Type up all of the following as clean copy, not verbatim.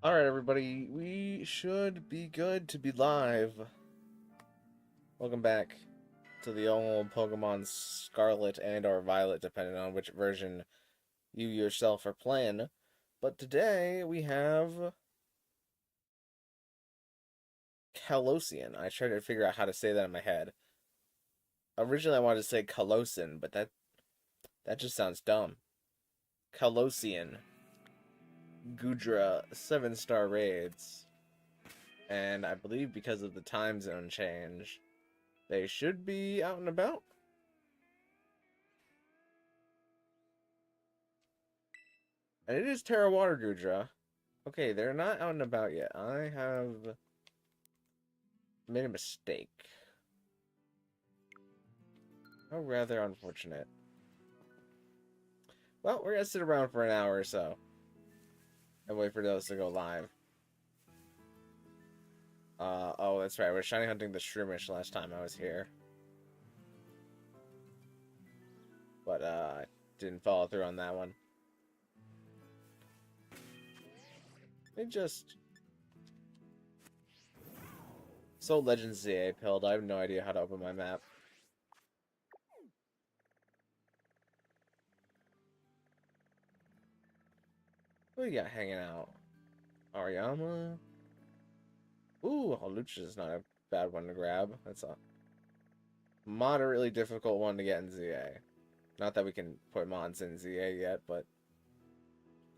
Alright, everybody, we should be good to be live. Welcome back to the old Pokemon Scarlet and or Violet, depending on which version you yourself are playing. But today we have Kalosian. I tried to figure out how to say that in my head. Originally I wanted to say Kalosin, but that just sounds dumb. Kalosian. Goodra 7-star raids. And I believe because of the time zone change, they should be out and about. And it is Tera Water Goodra. Okay, they're not out and about yet. I have made a mistake. How rather unfortunate. Well, we're gonna sit around for an hour or so and wait for those to go live. Oh, that's right. We're shiny hunting the Shroomish last time I was here. But, didn't follow through on that one. They just... So Legends ZA pilled. I have no idea how to open my map. What do you got hanging out? Ariyama? Ooh, Hawlucha is not a bad one to grab. That's a moderately difficult one to get in ZA. Not that we can put mods in ZA yet, but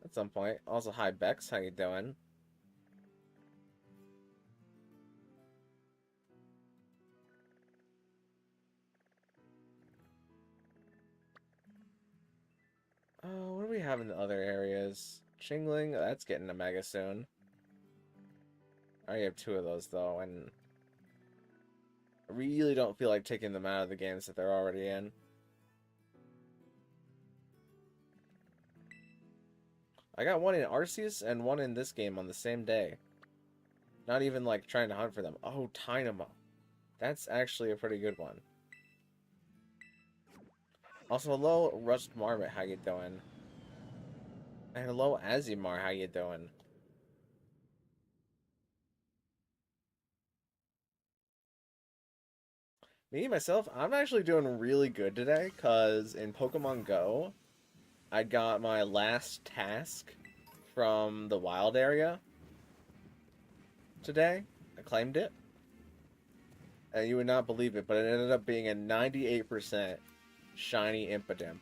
at some point. Also, hi Bex, how you doing? What do we have in the other areas? Chingling, that's getting a mega soon. I already have 2 of those though, and I really don't feel like taking them out of the games that they're already in. I got one in Arceus and one in this game on the same day. Not even like trying to hunt for them. Oh, Tynamo. That's actually a pretty good one. Also, hello, Rust Marmot, how you doing? And hello, Azimar, how you doing? Me, myself, I'm actually doing really good today, because in Pokemon Go, I got my last task from the wild area today. I claimed it. And you would not believe it, but it ended up being a 98% shiny Impidimp.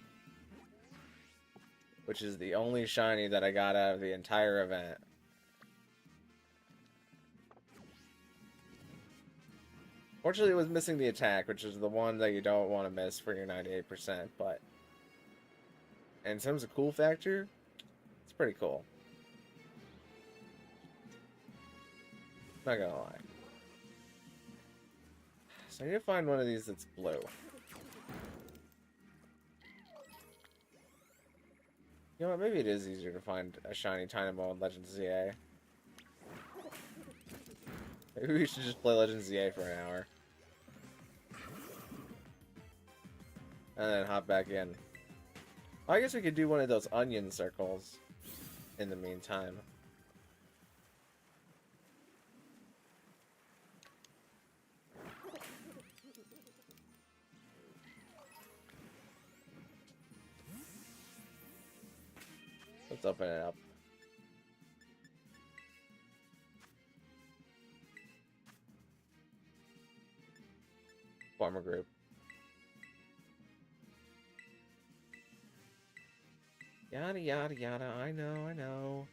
Which is the only shiny that I got out of the entire event. Fortunately, it was missing the attack, which is the one that you don't want to miss for your 98%, but in terms of cool factor, it's pretty cool. Not gonna lie. So I need to find one of these that's blue. You know what, maybe it is easier to find a shiny Tynamo in Legends ZA. Maybe we should just play Legends ZA for an hour. And then hop back in. I guess we could do one of those onion circles in the meantime. Let's open it up. Farmer group. Yada yada yada, I know, I know.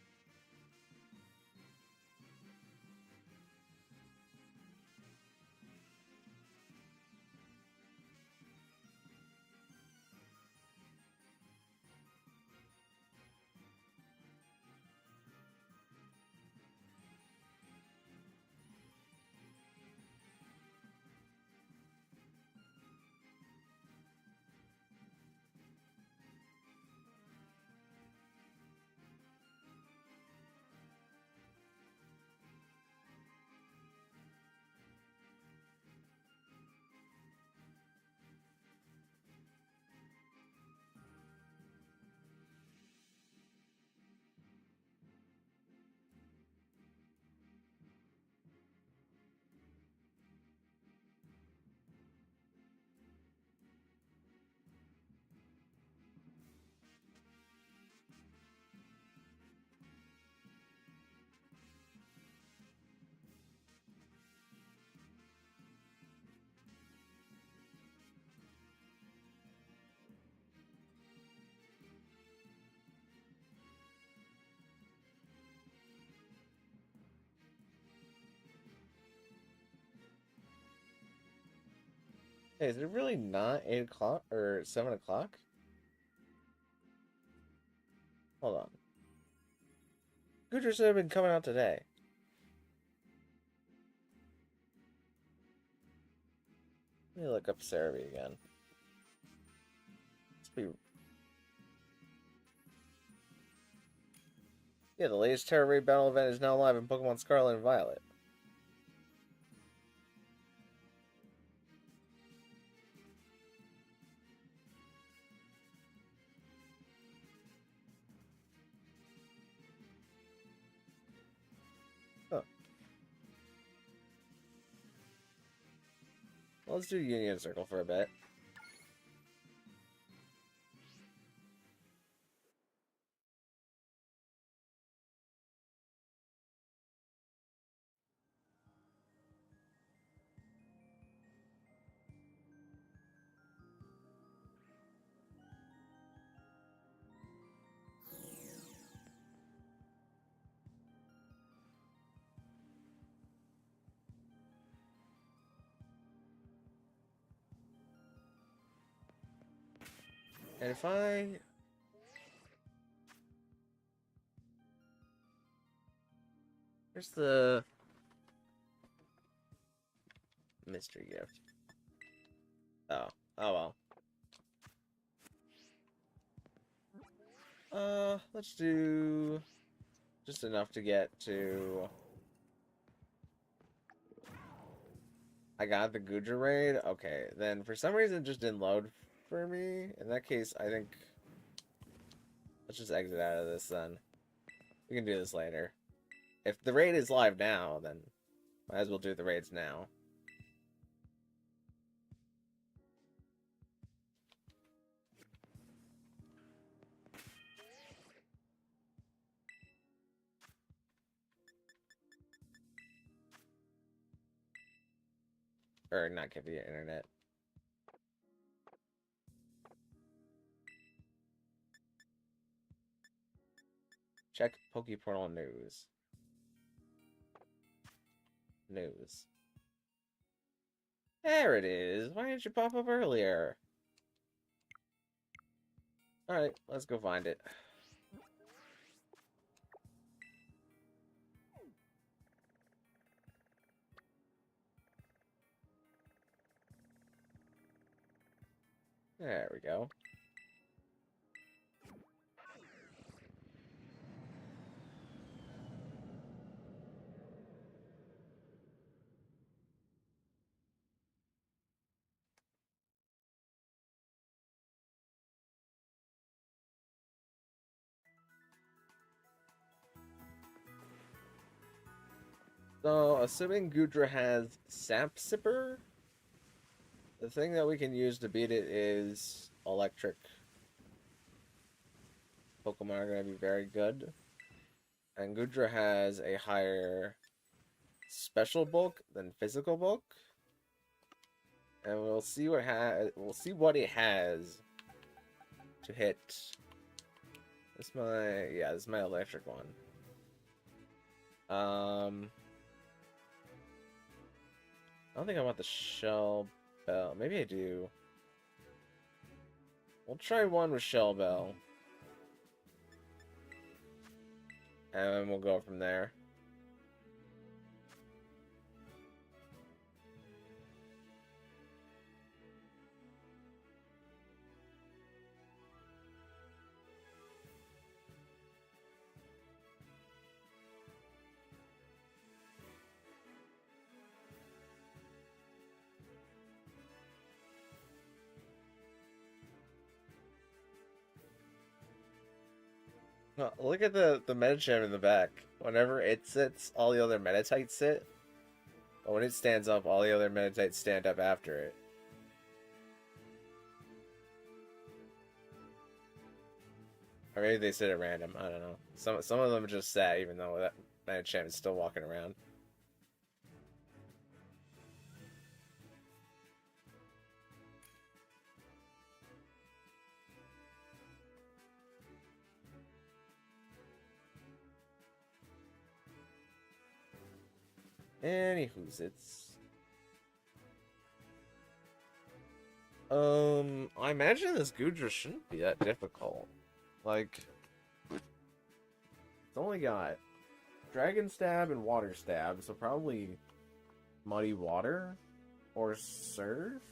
Hey, is it really not 8 o'clock or 7 o'clock? Hold on. Goodra should have been coming out today. Let me look up Cerebi again. Let's be... Yeah, the latest Tera Raid battle event is now live in Pokemon Scarlet and Violet. Huh. Well, let's do Union Circle for a bit. And if I... Where's the... mystery gift? Oh. Oh well. Let's do... just enough to get to... I got the Goodra raid? Okay, then for some reason it just didn't load for me. In that case, I think... let's just exit out of this then. We can do this later. If the raid is live now, then might as well do the raids now. Or not get via internet. Check Pokeportal news. News. There it is. Why didn't you pop up earlier? Alright, let's go find it. There we go. So, assuming Goodra has Sap Sipper, the thing that we can use to beat it is electric. Pokemon are going to be very good. And Goodra has a higher special bulk than physical bulk. And we'll see what it has to hit. This is my electric one. I don't think I want the Shell Bell. Maybe I do. We'll try one with Shell Bell. And we'll go from there. Oh, look at the Medicham in the back. Whenever it sits, all the other Meditites sit. But when it stands up, all the other Meditites stand up after it. Or maybe they sit at random. I don't know. Some of them just sat, even though that Medicham is still walking around. Anywho's it's... I imagine this Goodra shouldn't be that difficult. Like, it's only got Dragon Stab and Water Stab, so probably Muddy Water or Surf?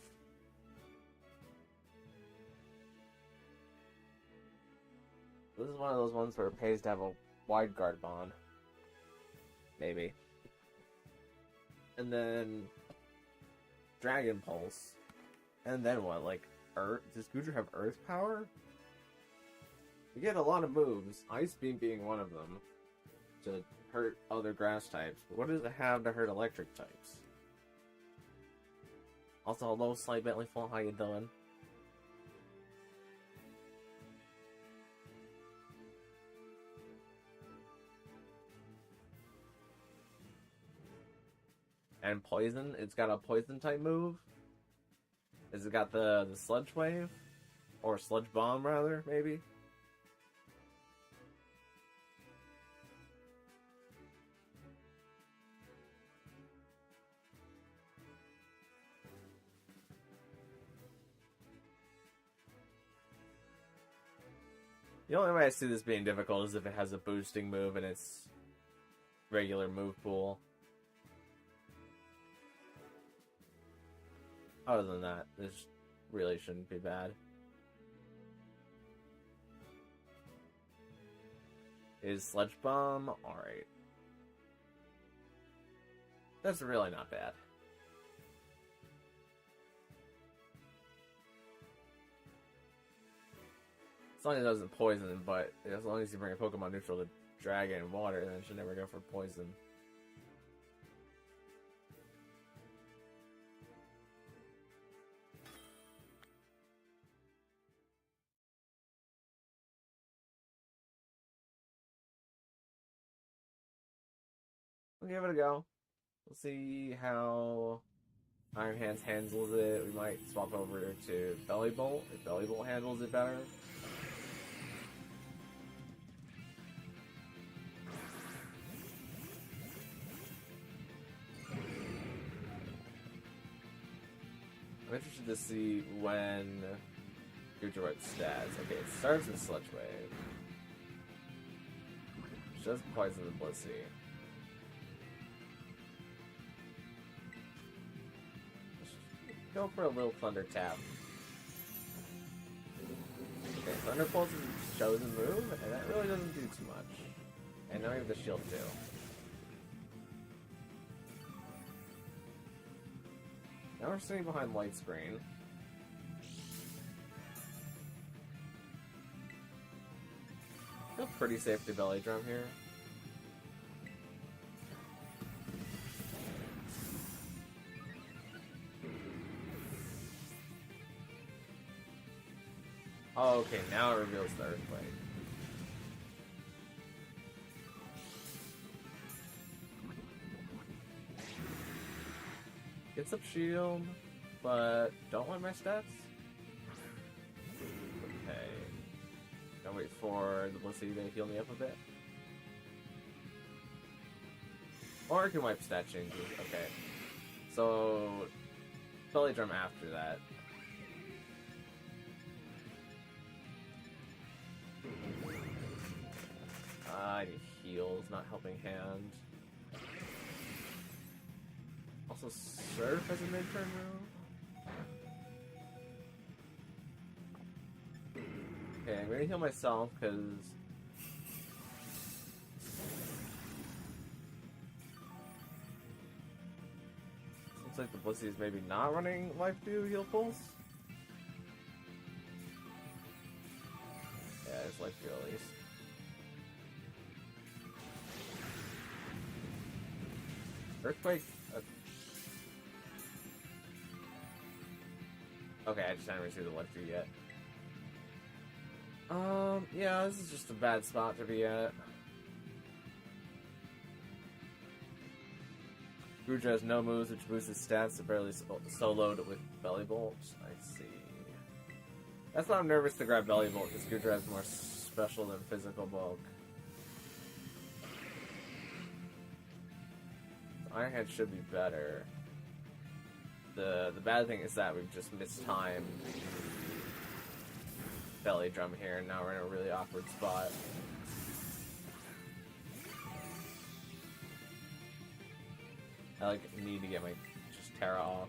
This is one of those ones where it pays to have a wide guard bond. Maybe. And then Dragon Pulse. And then what? Like, Earth? Does Goodra have Earth power? We get a lot of moves, Ice Beam being one of them, to hurt other grass types. But what does it have to hurt electric types? Also, hello, Slight Bentley Full, how you doing? And Poison? It's got a Poison type move? Has it got the Sludge Wave? Or Sludge Bomb, rather, maybe? The only way I see this being difficult is if it has a boosting move in its regular move pool. Other than that, this really shouldn't be bad. Is Sludge Bomb alright? That's really not bad. As long as it doesn't poison, but as long as you bring a Pokemon neutral to Dragon and Water, then it should never go for poison. We'll give it a go. We'll see how Iron Hands handles it. We might swap over to Belly Bolt if Belly Bolt handles it better. I'm interested to see when Goodra writes stats. Okay, it starts with Sludge Wave. Which does poison the Blissey. Go for a little Thunder Tap. Okay, Thunder Pulse is a chosen move, and that really doesn't do too much. And now we have the shield too. Now we're sitting behind Light Screen. Feel pretty safe to Belly Drum here. Oh, okay, now it reveals the Earthquake. Gets up shield, but don't want my stats? Okay. Gotta wait for the Blissey to heal me up a bit. Or I can wipe stat changes. Okay. So, Belly Drum after that. I need heals, not helping hand. Also, Surf as a mid-turn move. Okay, I'm gonna heal myself because looks like the Blissey is maybe not running Life Dew Heal Pulse. Yeah, it's Life Dew at least. Earthquake. Okay, I just haven't received the Life Dew yet. Yeah, this is just a bad spot to be at. Goodra has no moves, which boosts his stats to barely soloed with Belly Bolt. I see. That's why I'm nervous to grab Belly Bolt, because Goodra has more special than physical bulk. Iron Hand should be better. The bad thing is that we've just mistimed belly drum here, and now we're in a really awkward spot. I like need to get my just Tera off.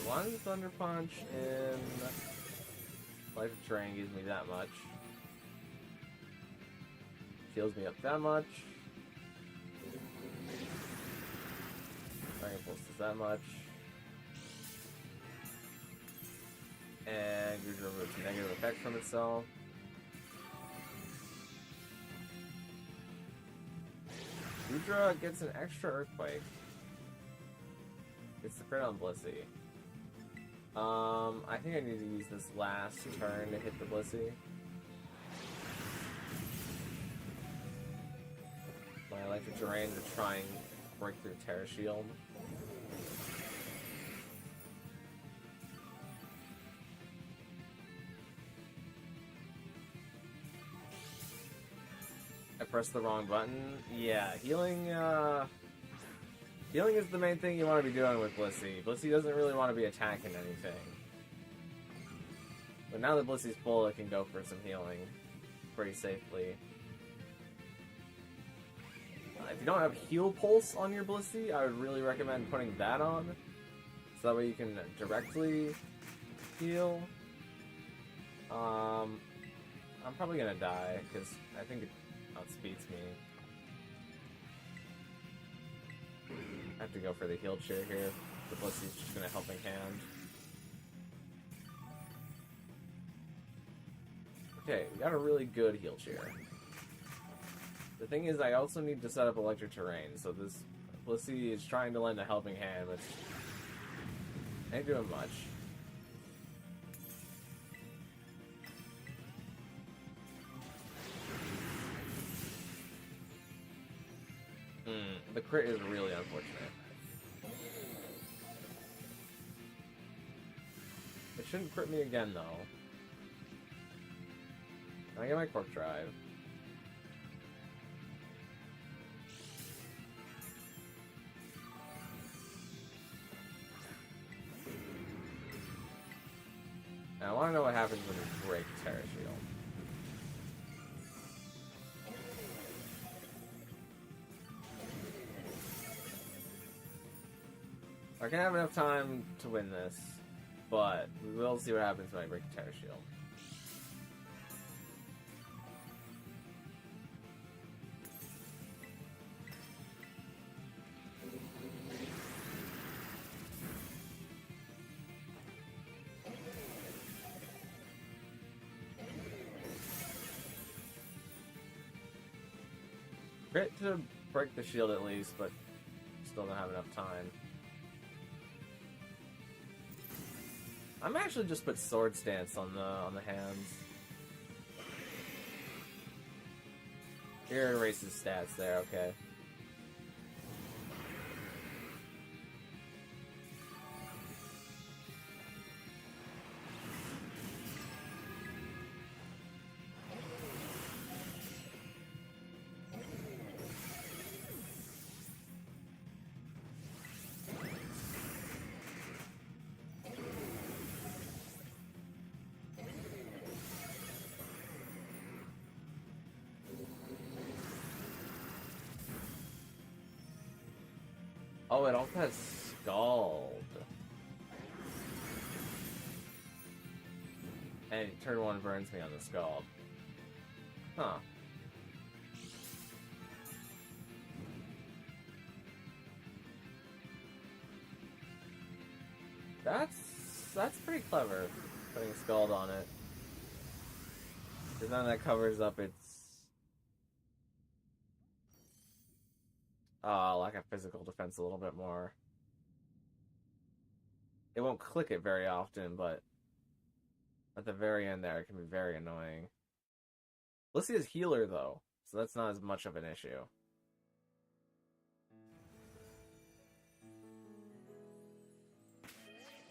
One Thunder Punch in Life of Terrain gives me that much. Heals me up that much. Dragon Pulse does that much. And Goodra removes negative effects from itself. Goodra gets an extra Earthquake. It's the crit on Blissey. I think I need to use this last turn to hit the Blissey. My Electric Terrain to try and break through Tera Shield. I pressed the wrong button. Yeah, healing, healing is the main thing you want to be doing with Blissey. Blissey doesn't really want to be attacking anything. But now that Blissey's full, it can go for some healing pretty safely. If you don't have Heal Pulse on your Blissey, I would really recommend putting that on. So that way you can directly heal. I'm probably gonna die, because I think it outspeeds me. I have to go for the heal cheer here. The Blissey's just gonna helping hand. Okay, we got a really good heal cheer. The thing is, I also need to set up Electric Terrain, so this Blissey is trying to lend a helping hand, which ain't doing much. The crit is really unfortunate. It shouldn't crit me again, though. Can I get my Cork Drive? Now, I want to know what happens when you break Tera Shield. I can have enough time to win this, but we will see what happens when I break Tera Shield. Crit to break the shield at least, but still don't have enough time. I'm actually just put Sword Stance on the hands. Here erases stats there, okay. Oh, it also has Scald. And turn 1 burns me on the Scald. Huh. That's pretty clever, putting Scald on it. Because then that covers up its lack of physical defense a little bit more. It won't click it very often, but at the very end there, it can be very annoying. Let's see his healer, though, so that's not as much of an issue.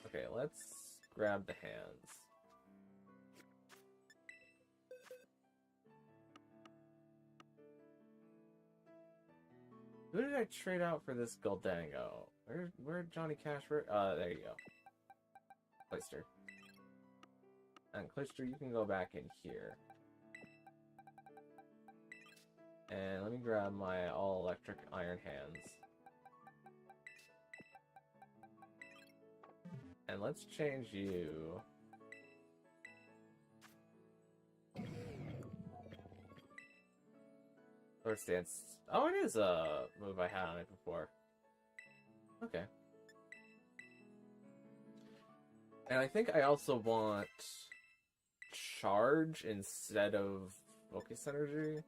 Okay, let's grab the hands. Who did I trade out for this Goldango? Where'd Johnny Cash? There you go. Cloister. And Cloister, you can go back in here. And let me grab my all-electric Iron Hands. And let's change you. Sword Stance. Oh, it is a move I had on it before. Okay. And I think I also want Charge instead of Focus Energy.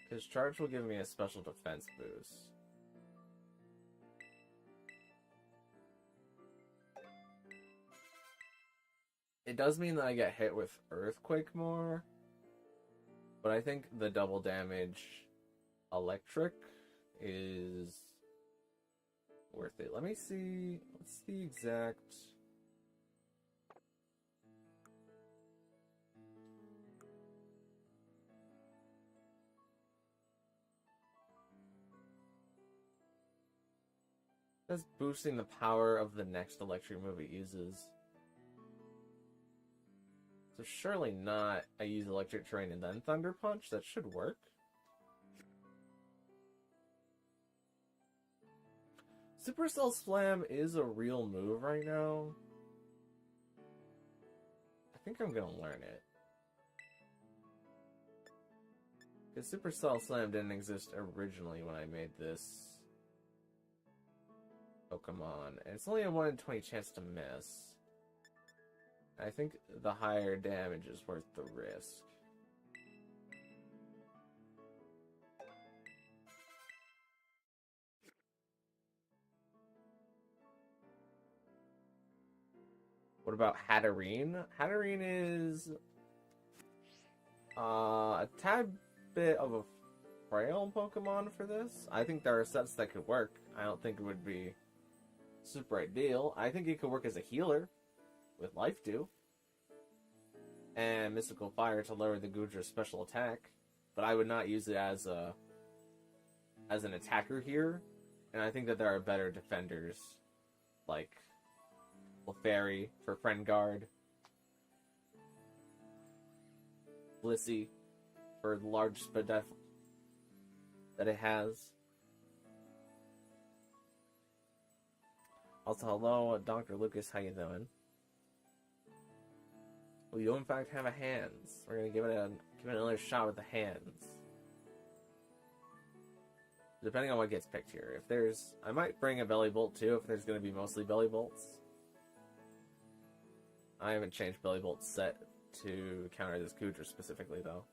Because Charge will give me a special defense boost. It does mean that I get hit with Earthquake more. But I think the double damage electric is worth it. Let me see. What's the exact... That's boosting the power of the next electric move it uses. So surely not I use Electric Terrain and then Thunder Punch. That should work. Supercell Slam is a real move right now. I think I'm gonna learn it. Because Supercell Slam didn't exist originally when I made this Pokemon. And it's only a 1 in 20 chance to miss. I think the higher damage is worth the risk. What about Hatterene? Hatterene is a tad bit of a frail Pokemon for this. I think there are sets that could work. I don't think it would be super ideal. I think it could work as a healer with Life Dew and Mystical Fire to lower the Goodra's special attack, but I would not use it as an attacker here. And I think that there are better defenders like Clefairy for Friend Guard, Blissey for the large Spadef that it has. Also, hello, Dr. Lucas, how you doing? Well, you in fact have a hands. We're gonna give it another shot with the hands. Depending on what gets picked here. If there's, I might bring a Belly Bolt too. If there's gonna be mostly Belly Bolts. I haven't changed Belly Bolt's set to counter this Goodra specifically though.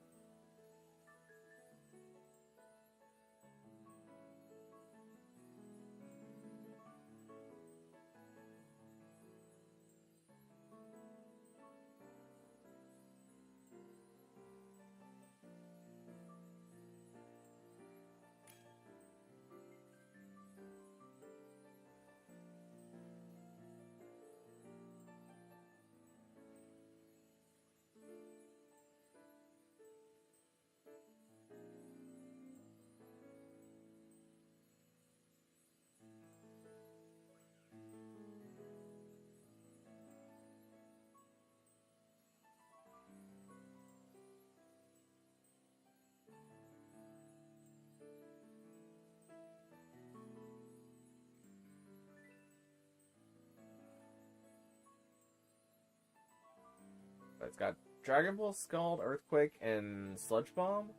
it's got Dragon Ball, Scald, Earthquake, and Sludge Bomb.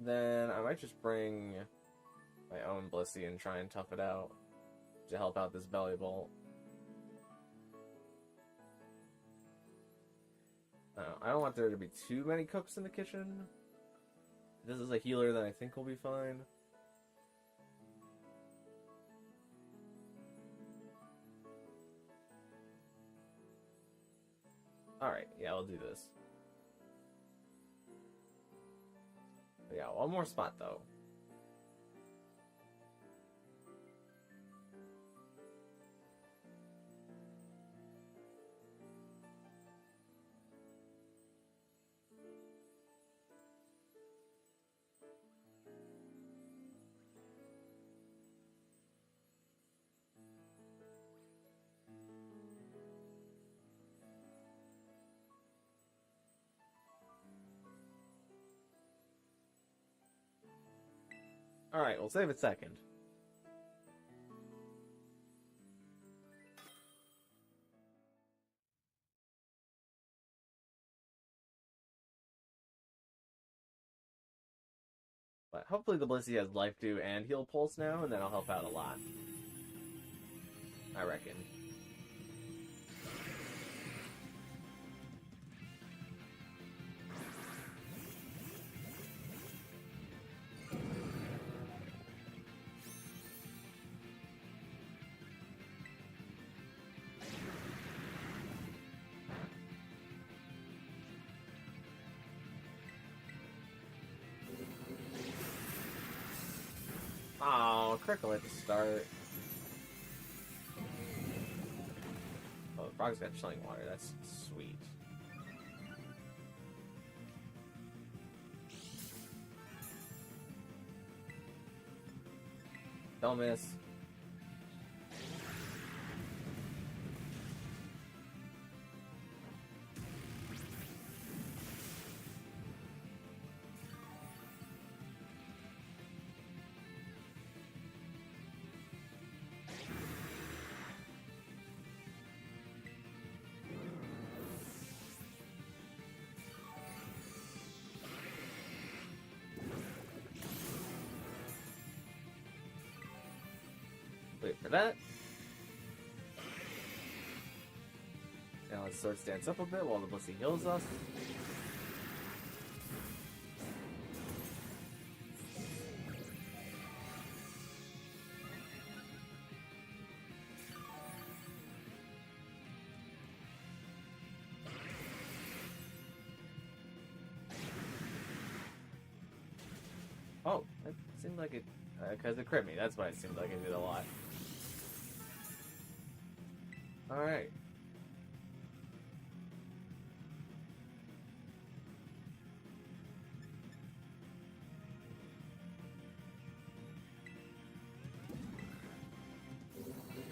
Then I might just bring my own Blissey and try and tough it out to help out this Belly Bolt. I don't want there to be too many cooks in the kitchen. If this is a healer, then I think we'll be fine. Alright, yeah, we'll do this. But yeah, one more spot though. Alright, we'll save it second. But hopefully the Blissey has Life Dew and Heal Pulse now, and then I'll help out a lot. I reckon. Oh, critical at the start. Oh, the frog's got chilling water. That's sweet. Don't miss. Wait for that. Now let's sword stance up a bit while the Blissey heals us. Oh, that seemed like it, because it crit me. That's why it seemed like it did a lot. Alright.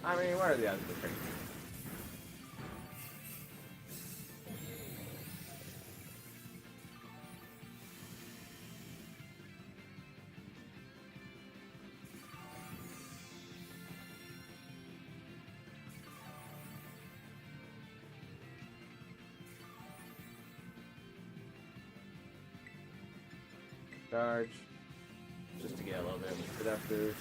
I mean, what are the odds of the crit? Charge, just to get a little bit of a spit up boost.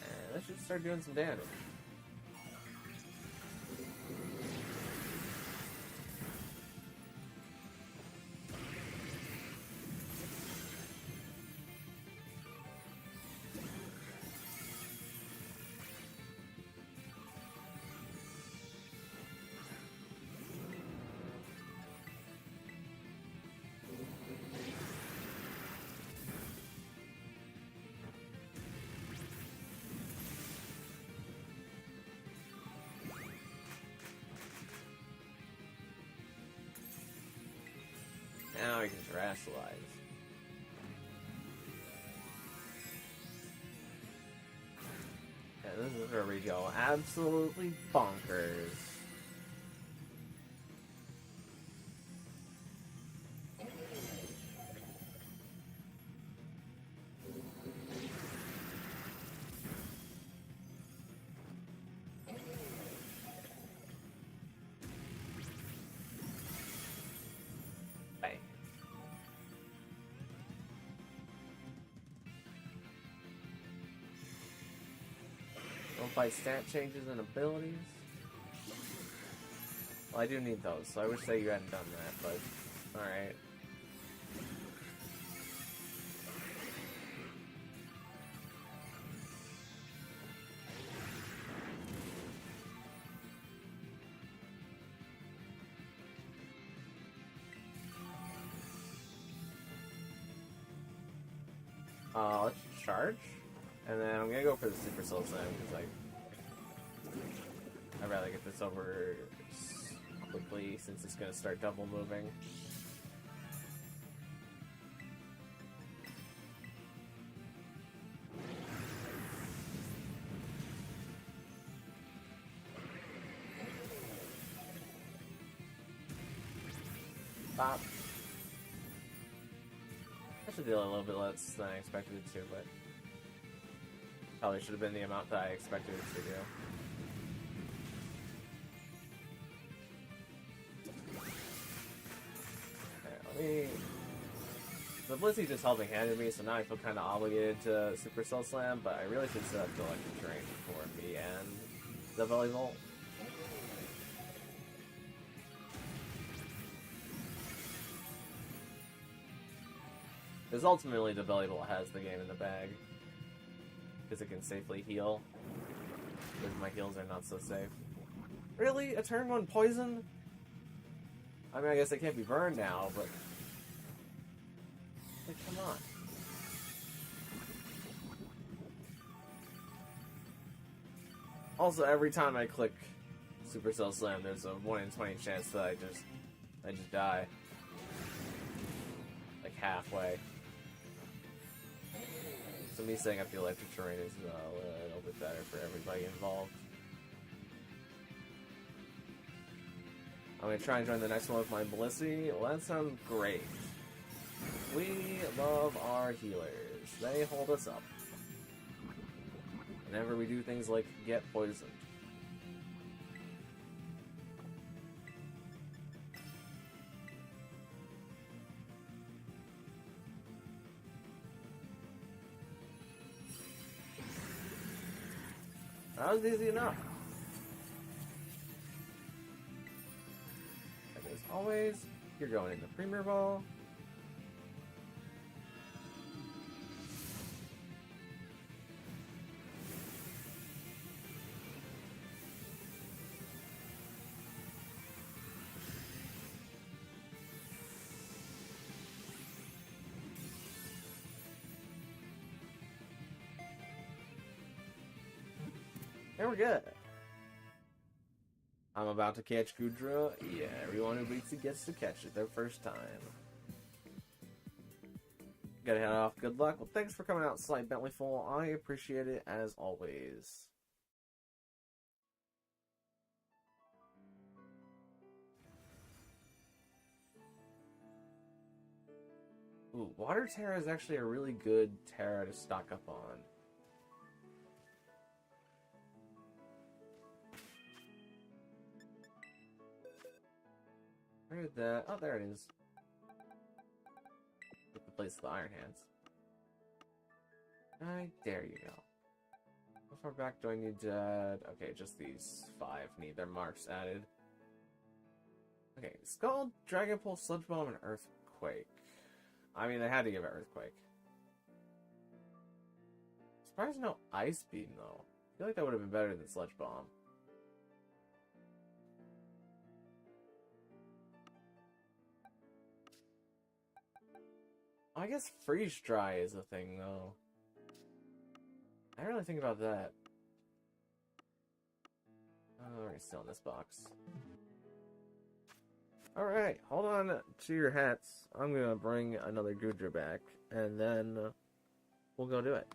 And that should start doing some damage. Now we can terrestrialize. And this is where we go absolutely bonkers. by stat changes and abilities. Well, I do need those, so I wish that you hadn't done that, but alright. Let's charge, and then I'm gonna go for the Super Soul Slam because I'd rather get this over quickly since it's gonna start double moving. Pop. I should deal a little bit less than I expected it to, but probably should have been the amount that I expected it to do. Okay, the Blissey just helping handed me, so now I feel kind of obligated to Super Soul Slam, but I really should set up the Electric Terrain for me and the Volleyball. Because ultimately the Volleyball has the game in the bag. Because it can safely heal. Because my heals are not so safe. Really? A turn 1 poison? I mean, I guess it can't be burned now, but... Like, come on. Also, every time I click Super Cell Slam, there's a 1 in 20 chance that I just die. Like, halfway. So me setting up the Electric Terrain is a little bit better for everybody involved. I'm gonna try and join the next one with my Blissey. Well, that sounds great. We love our healers. They hold us up. Whenever we do things like get poisoned. That was easy enough. Like as always, you're going in the Premier Ball. And we're good. I'm about to catch Goodra. Yeah, everyone who beats it gets to catch it their first time. Gotta head off. Good luck. Well, thanks for coming out, Slight Bentley Full. I appreciate it as always. Ooh, Water Tera is actually a really good Tera to stock up on. Where did that? Oh, there it is. At the place of the Iron Hands. Right, there you go. How far back do I need to add? Okay, just these 5 need their marks added. Okay, Scald, Dragon Pulse, Sludge Bomb, and Earthquake. I mean, they had to give it Earthquake. Surprised no Ice Beam, though. I feel like that would have been better than Sludge Bomb. I guess Freeze Dry is a thing, though. I didn't really think about that. Oh, we're still in this box. Alright, hold on to your hats. I'm gonna bring another Goodra back, and then we'll go do it.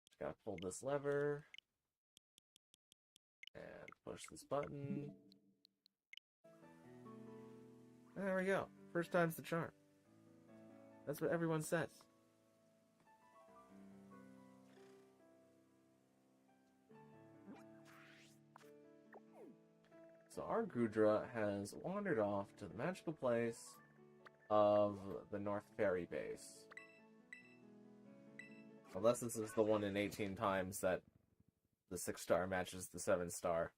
Just gotta pull this lever. And push this button. And there we go. First time's the charm. That's what everyone says. So our Goodra has wandered off to the magical place of the North Ferry base. Unless this is the one in 18 times that the 6-star matches the 7-star.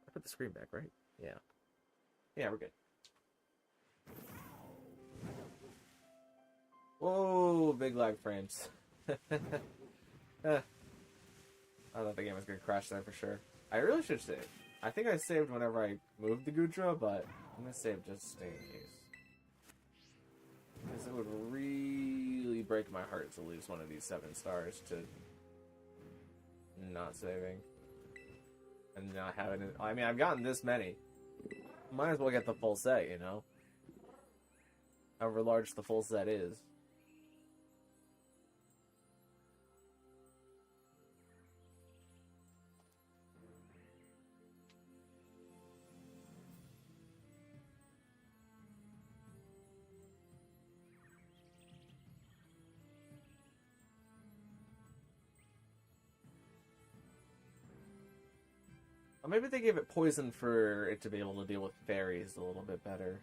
I put the screen back, right? Yeah. Yeah, we're good. Whoa, big lag frames. I thought the game was going to crash there for sure. I really should save. I think I saved whenever I moved the Goodra, but I'm going to save just in case. Because it would really break my heart to lose one of these 7 stars to not saving. And not having it. I mean, I've gotten this many. Might as well get the full set, you know? However large the full set is. Or maybe they gave it poison for it to be able to deal with fairies a little bit better.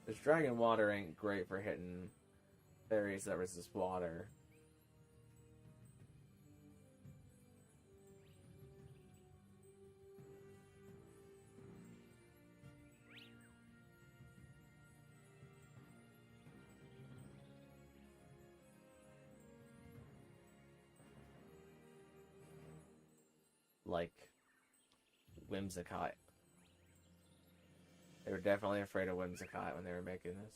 This dragon water ain't great for hitting fairies that resist water. Like Whimsicott. They were definitely afraid of Whimsicott when they were making this.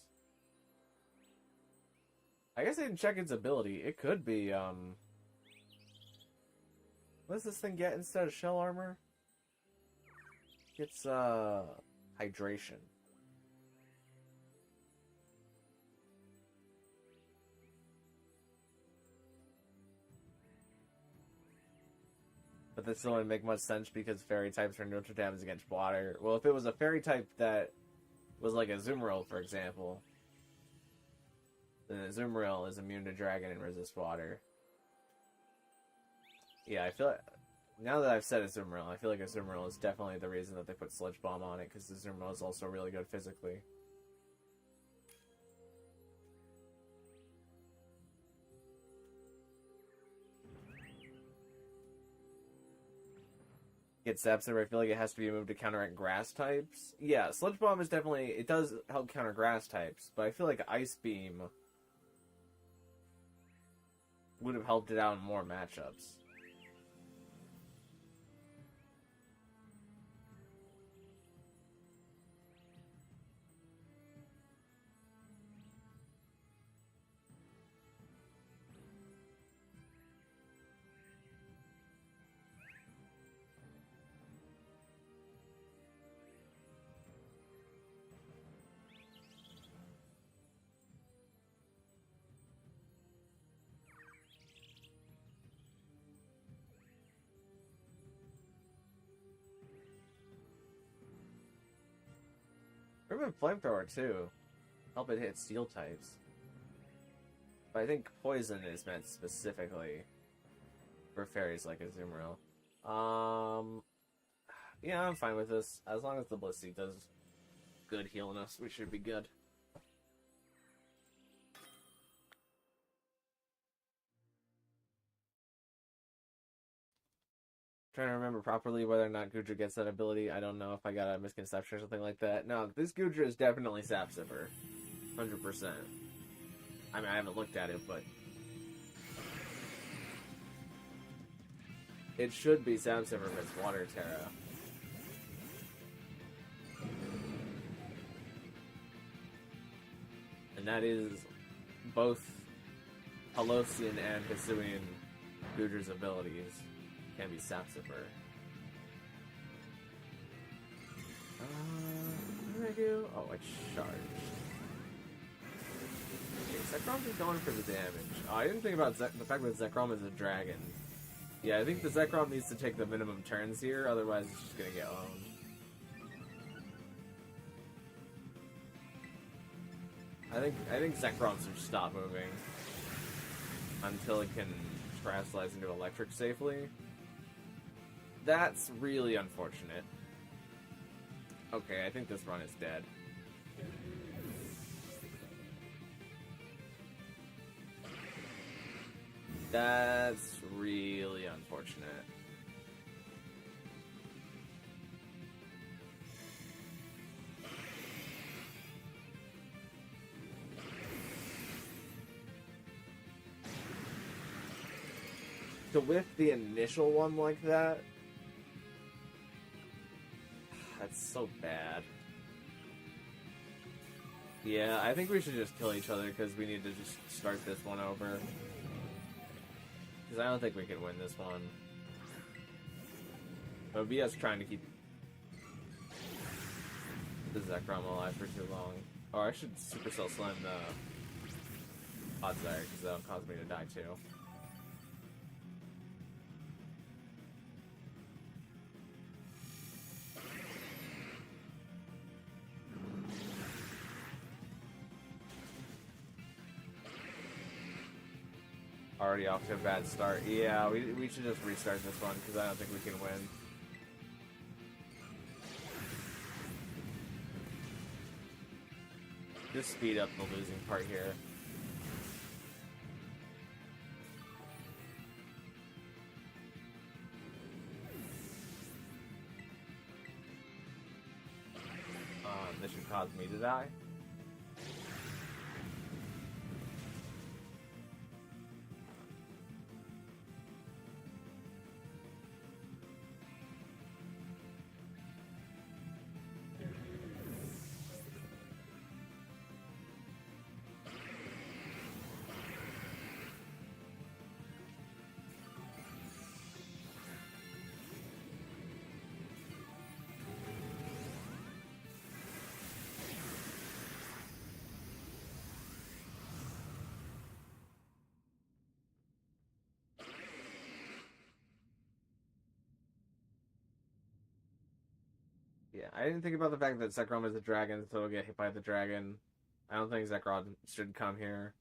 I guess I didn't check its ability. It could be, what does this thing get instead of shell armor? It's, hydration. But that still wouldn't make much sense because fairy types are neutral damage against water. Well, if it was a fairy type that was like a Azumarill, for example, then Azumarill is immune to dragon and resists water. Yeah, I feel like, now that I've said Azumarill, I feel like Azumarill is definitely the reason that they put Sludge Bomb on it, because Azumarill is also really good physically. Get Sapsipper, I feel like it has to be moved to counteract grass types. Yeah, Sludge Bomb is definitely, it does help counter grass types, but I feel like Ice Beam would have helped it out in more matchups. Remove Flamethrower too. Help it hit steel types. But I think Poison is meant specifically for fairies like Azumarill. Yeah, I'm fine with this. As long as the Blissey does good healing us, we should be good. Trying to remember properly whether or not Goodra gets that ability. I don't know if I got a misconception or something like that. No, this Goodra is definitely Sapsipper. 100%. I mean, I haven't looked at it, but it should be Sapsipper if it's Water Tera. And that is both Halosian and Hisuian Goodra's abilities can be Sapsipper. What did I do? Oh, I charged. Okay, Zekrom is going for the damage. Oh, I didn't think about the fact that Zekrom is a dragon. Yeah, I think the Zekrom needs to take the minimum turns here, otherwise it's just gonna get owned. I think Zekrom should stop moving until it can Terastallize into electric safely. That's really unfortunate. Okay, I think this run is dead. That's really unfortunate. To whiff the initial one like that, that's so bad. Yeah, I think we should just kill each other because we need to just start this one over. Because I don't think we can win this one. It would be us trying to keep the Zekrom alive for too long. Or I should Supercell Slam the Odzire because that'll cause me to die too. Already off to a bad start. Yeah, we should just restart this one because I don't think we can win. Just speed up the losing part here. This should cause me to die. Yeah, I didn't think about the fact that Zekrom is a dragon, so it'll get hit by the dragon. I don't think Zekrom should come here.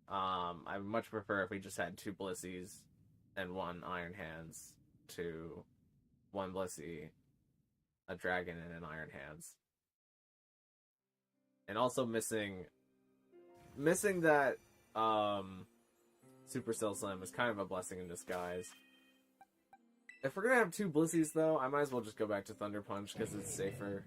I would much prefer if we just had 2 Blissies and 1 Iron Hands to 1 Blissey, a dragon, and an Iron Hands. And also missing that Supercell Slam is kind of a blessing in disguise. If we're gonna have 2 Blissies, though, I might as well just go back to Thunder Punch because it's safer.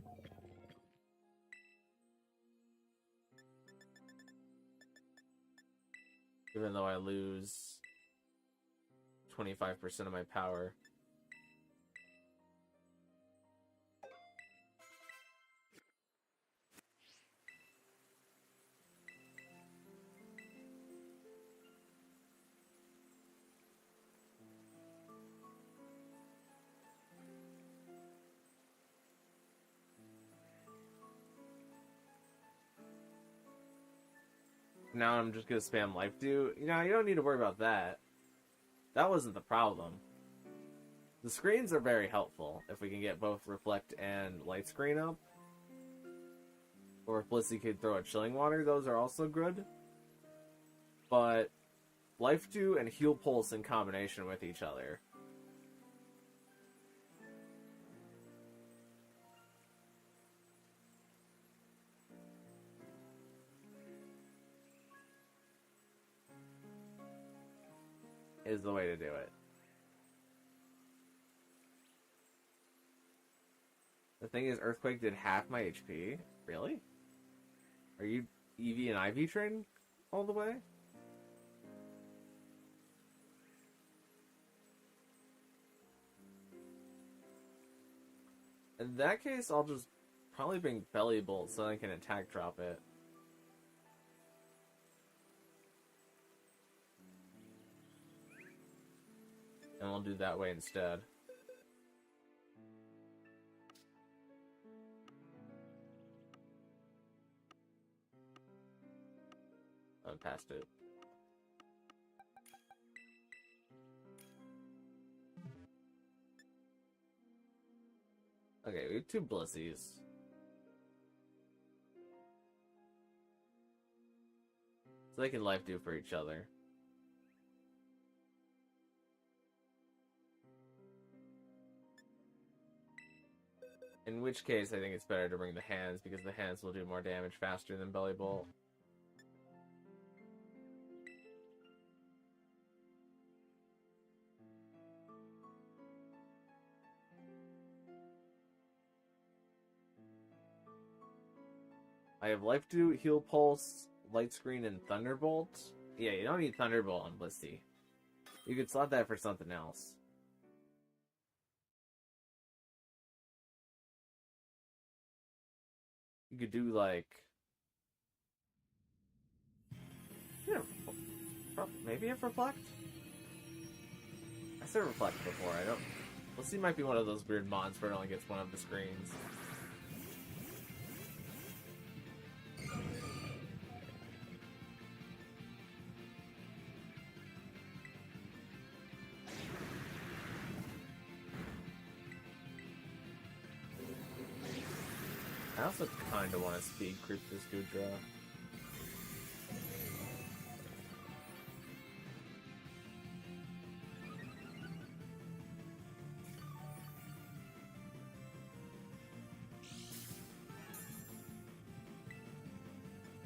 Even though I lose 25% of my power. Now I'm just gonna spam Life Dew. You know, you don't need to worry about that. That wasn't the problem. The screens are very helpful if we can get both Reflect and Light Screen up. Or if Blissey could throw a Chilling Water, those are also good. But Life Dew and Heal Pulse in combination with each other is the way to do it. The thing is, Earthquake did half my HP? Really? Are you EV and IV trained all the way? In that case, I'll just probably bring Belly Bolt so I can attack drop it. And we'll do that way instead. I passed it. Okay, we have 2 Blissies. So they can Life Dew for each other. In which case, I think it's better to bring the hands, because the hands will do more damage faster than Belly Bolt. I have Life Dew, Heal Pulse, Light Screen, and Thunderbolt. Yeah, you don't need Thunderbolt on Blisty. You could slot that for something else. You could do, like... Yeah, maybe a Reflect? I said Reflect before, I don't... Blisty might be one of those weird mods where it only gets one of the screens. I also kind of want to speed creep this Goodra.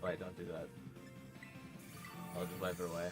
Wait, don't do that. I'll just wipe it away.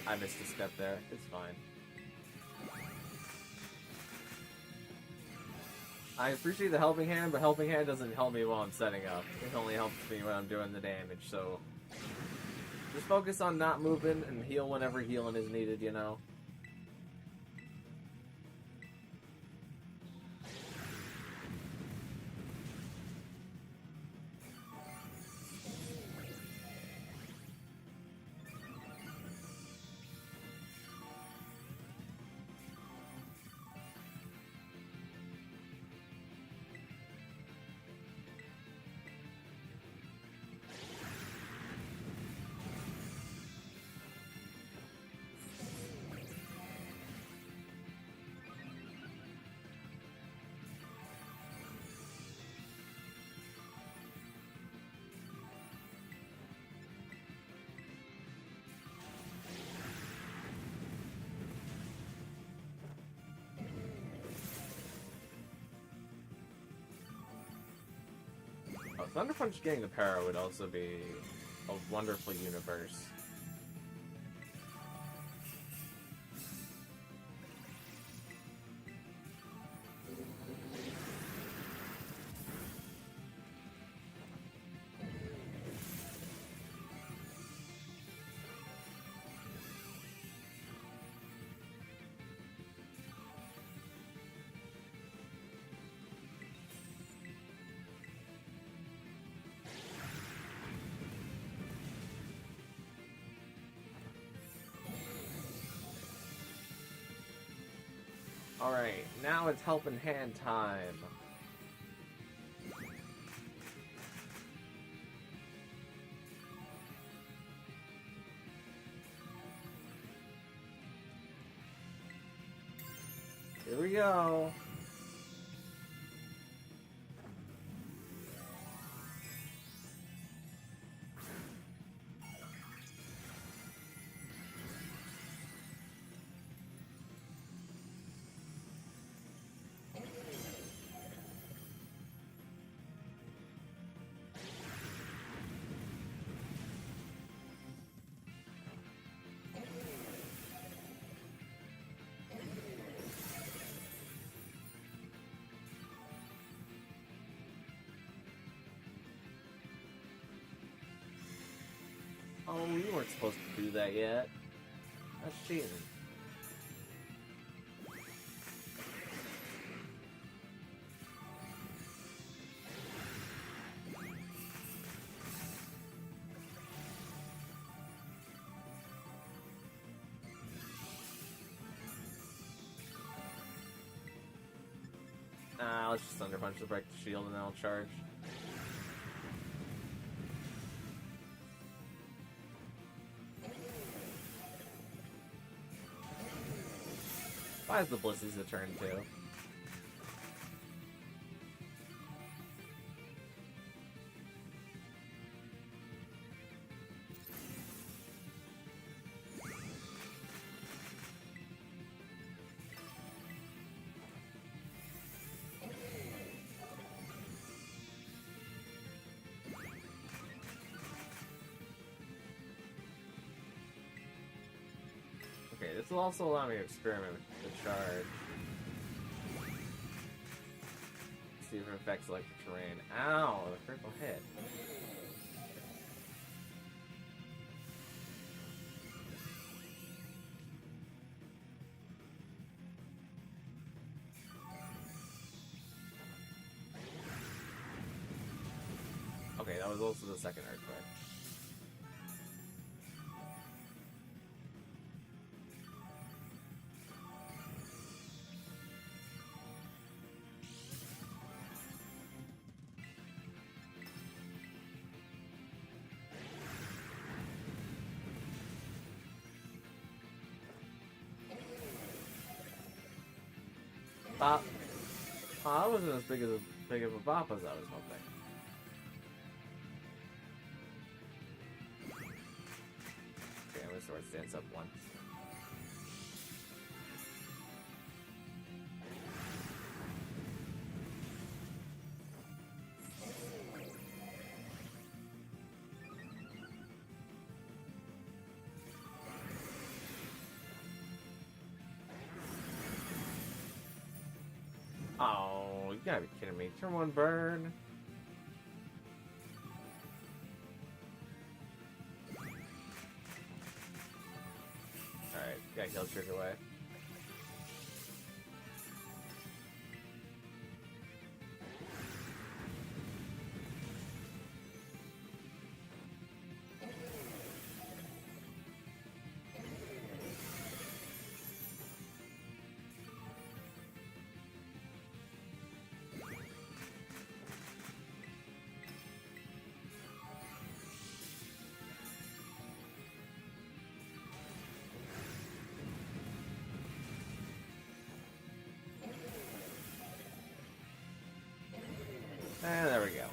I missed a step there. It's fine. I appreciate the helping hand, but helping hand doesn't help me while I'm setting up. It only helps me when I'm doing the damage, so... Just focus on not moving and heal whenever healing is needed, you know? Oh, Thunder Punch getting the para would also be a wonderful universe. Alright, now it's helping hand time. Here we go. Oh, you weren't supposed to do that yet. That's cheating. let's just Thunder Punch to break the shield and then I'll charge. Buys the Blissies a turn too. Okay, this will also allow me to experiment with the charge. See if it affects electric terrain. Ow, the critical hit. Okay, that was also the second earthquake. Bop. Oh, that wasn't as big of a bop as I was hoping. Okay, I'm gonna sword stance up once. Oh, you gotta be kidding me. Turn 1 burn. Alright, gotta kill trigger away. And there we go.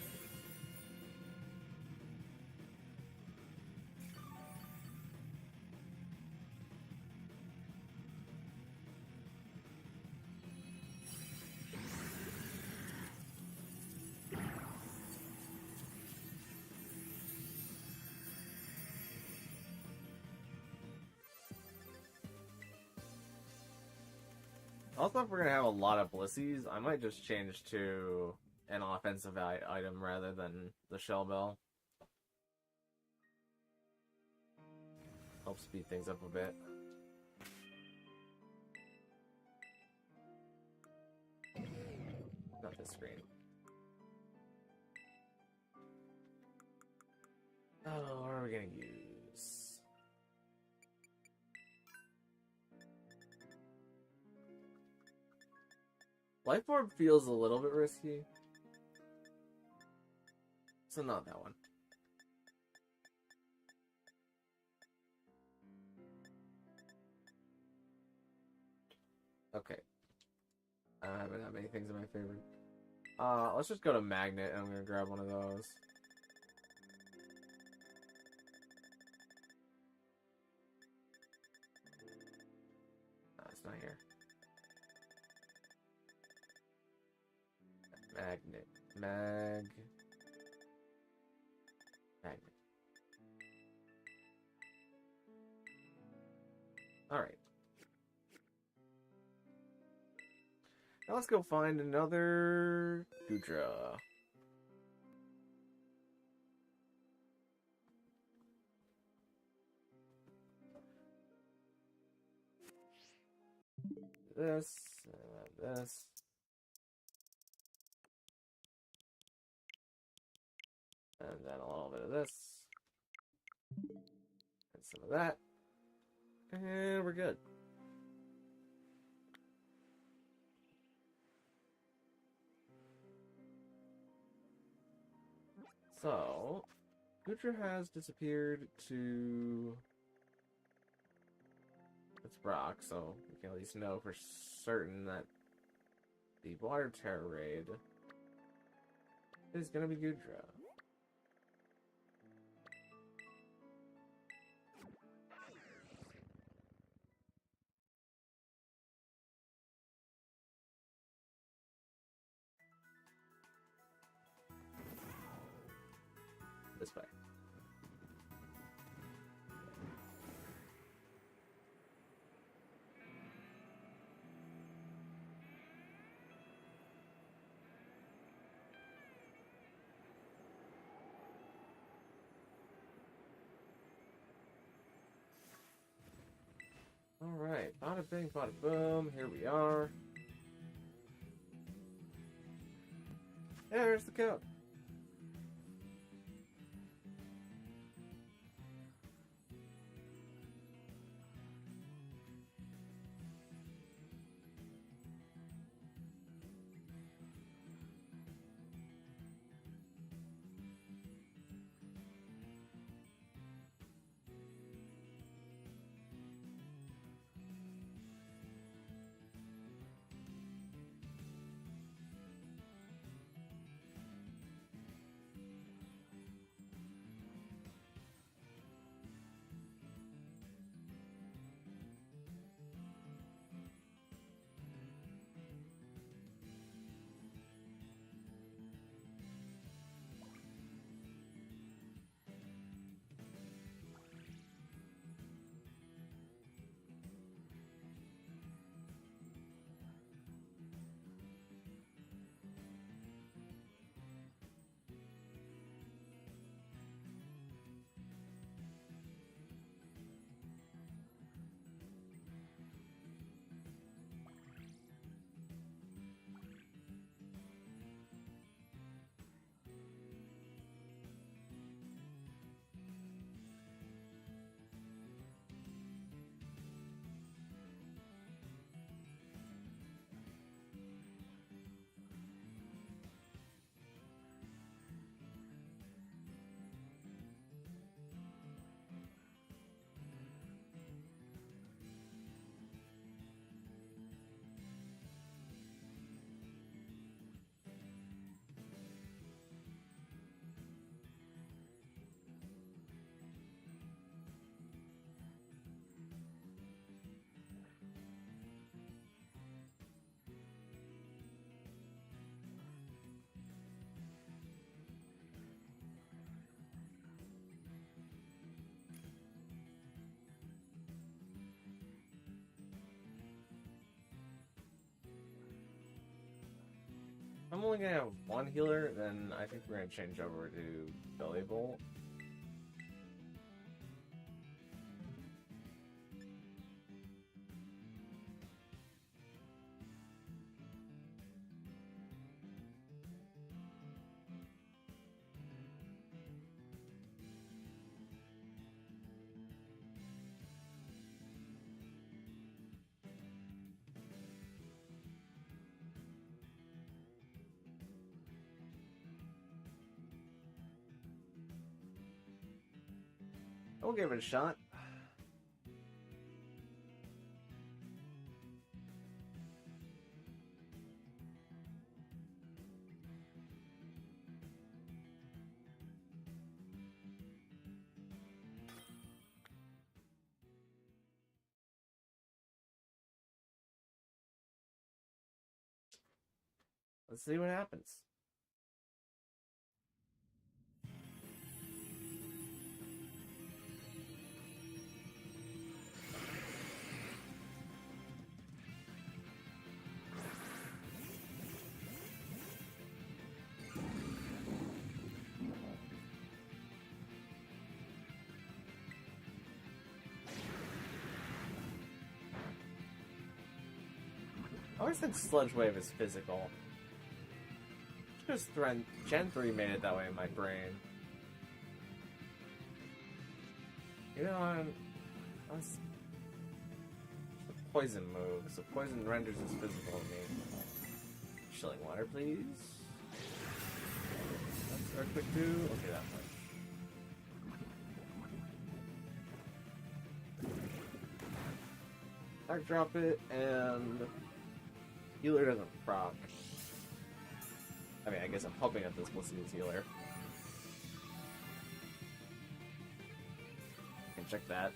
Also, if we're gonna have a lot of Blissies, I might just change to an offensive item rather than the Shell Bell. Help speed things up a bit. Not this screen. Oh, what are we gonna use? Life Orb feels a little bit risky. So not that one. Okay. I haven't had many things in my favor. Let's just go to Magnet and I'm gonna grab one of those. No, it's not here. Magnet. Magnet. Alright. Now let's go find another Goodra. This, this. And then a little bit of this. And some of that. And we're good. So, Goodra has disappeared to its rock, so we can at least know for certain that the water Tera raid is gonna be Goodra. This way. Alright, bada bing, bada boom, here we are. There's the code. I'm only gonna have one healer, then I think we're gonna change over to Billy Bolt. We'll give it a shot. Let's see what happens. I always think Sludge Wave is physical. Just Gen 3 made it that way in my brain. You know, I was a poison move, so poison renders is physical to me. Chilling water, please. That's Earthquake do? Okay, that much. Dark drop it, and healer doesn't proc. I mean, I guess I'm hoping that this will see his healer. Can check that.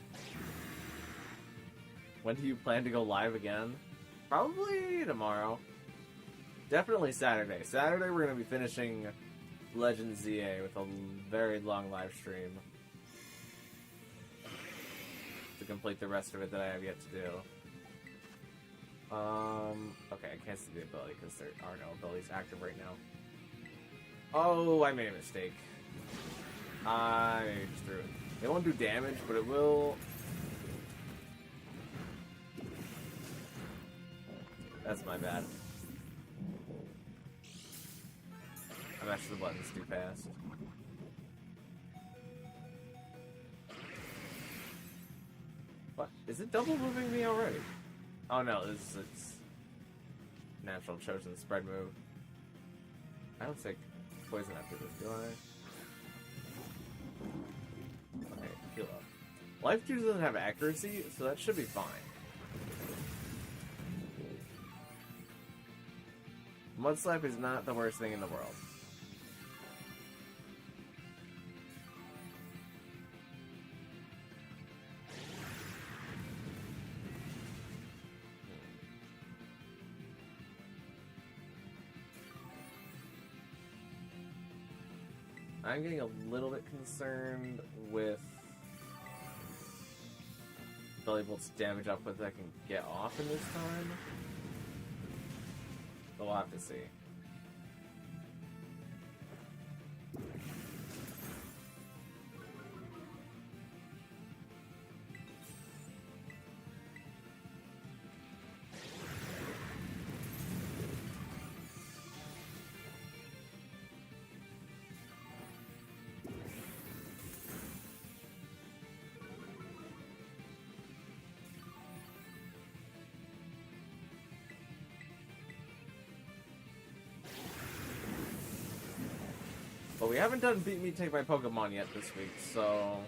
When do you plan to go live again? Probably tomorrow. Definitely Saturday. Saturday we're going to be finishing Legend ZA with a very long live stream to complete the rest of it that I have yet to do. Okay, I can't see the ability because there are no abilities active right now. Oh, I made a mistake. I just threw it. It won't do damage, but it will... That's my bad. I mashed the buttons too fast. What? Is it double moving me already? Oh no, it's natural chosen spread move. I don't take poison after this, do I? Okay, heal up. Life Juice doesn't have accuracy, so that should be fine. Mud Slap is not the worst thing in the world. I'm getting a little bit concerned with Belly Bolt's damage output that I can get off in this time. But we'll have to see. But we haven't done Beat Me Take My Pokemon yet this week, so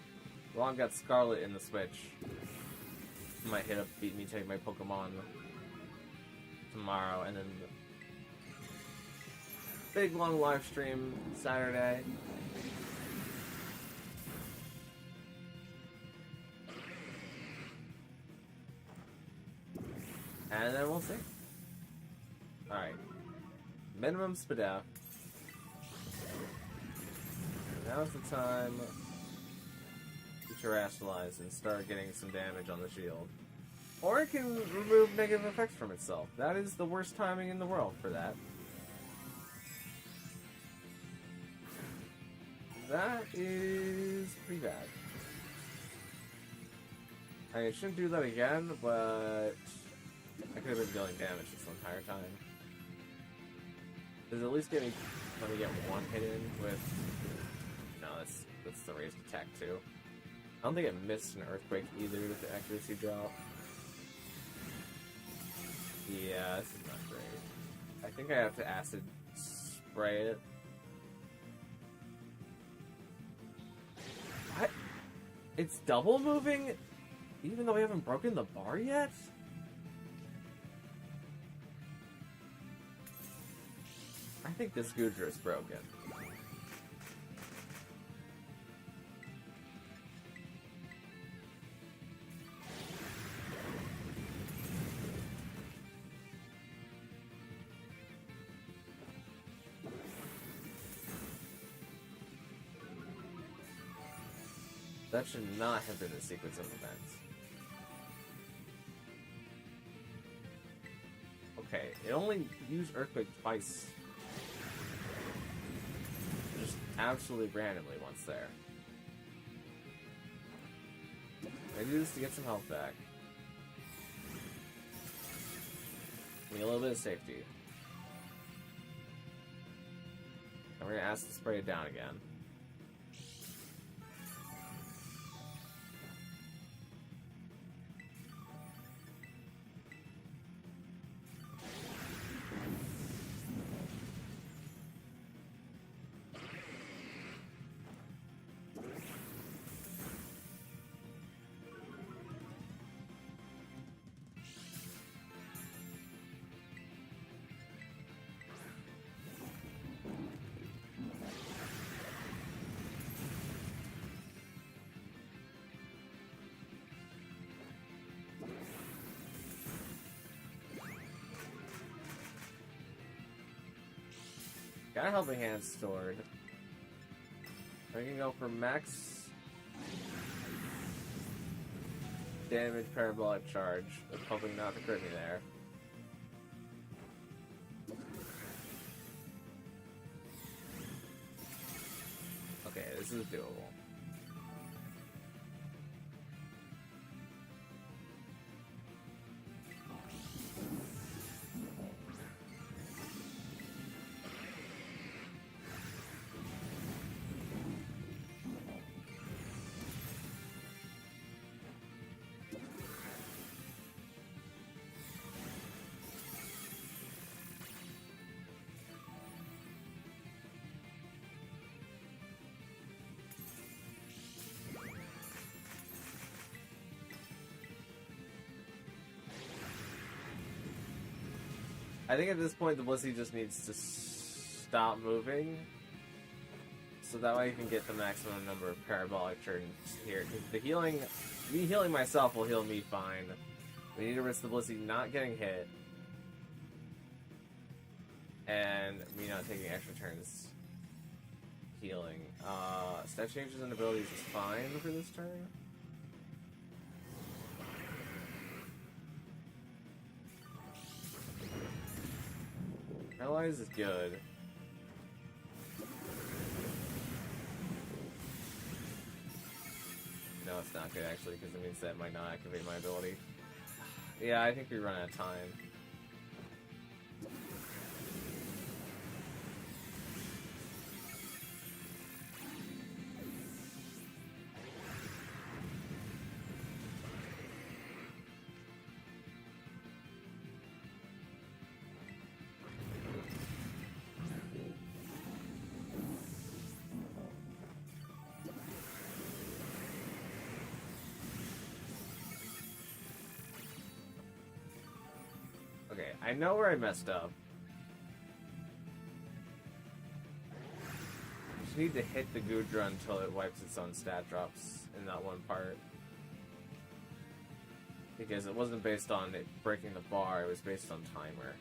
well, I've got Scarlet in the Switch. I might hit up Beat Me Take My Pokemon tomorrow, and then the big long live stream Saturday. And then we'll see. Alright. Minimum Spadaf. Now's the time to terrestrialize and start getting some damage on the shield. Or it can remove negative effects from itself. That is the worst timing in the world for that. That is pretty bad. I mean, it shouldn't do that again, but I could have been dealing damage this entire time. Does it at least let me get one hit in with... No, that's the raised attack too. I don't think it missed an Earthquake either with the accuracy drop. Yeah, this is not great. I think I have to acid spray it. What? It's double moving? Even though we haven't broken the bar yet? I think this Goodra is broken. That should not have been the sequence of events. Okay, it only used Earthquake twice. Just absolutely randomly once there. I do this to get some health back. Give me a little bit of safety. And we're gonna ask to spray it down again. Got a helping hand stored. I can go for max damage parabolic charge. I'm hoping not to crit me there. Okay, this is doable. I think at this point the Blissey just needs to stop moving, so that way you can get the maximum number of parabolic turns here. Because the healing, me healing myself will heal me fine. We need to risk the Blissey not getting hit, and me not taking extra turns healing. Step changes and abilities is fine for this turn. Paralyze is good. No, it's not good actually, because it means that might not activate my ability. Yeah, I think we run out of time. Okay, I know where I messed up. I just need to hit the Goodra until it wipes its own stat drops in that one part. Because it wasn't based on it breaking the bar, it was based on timer.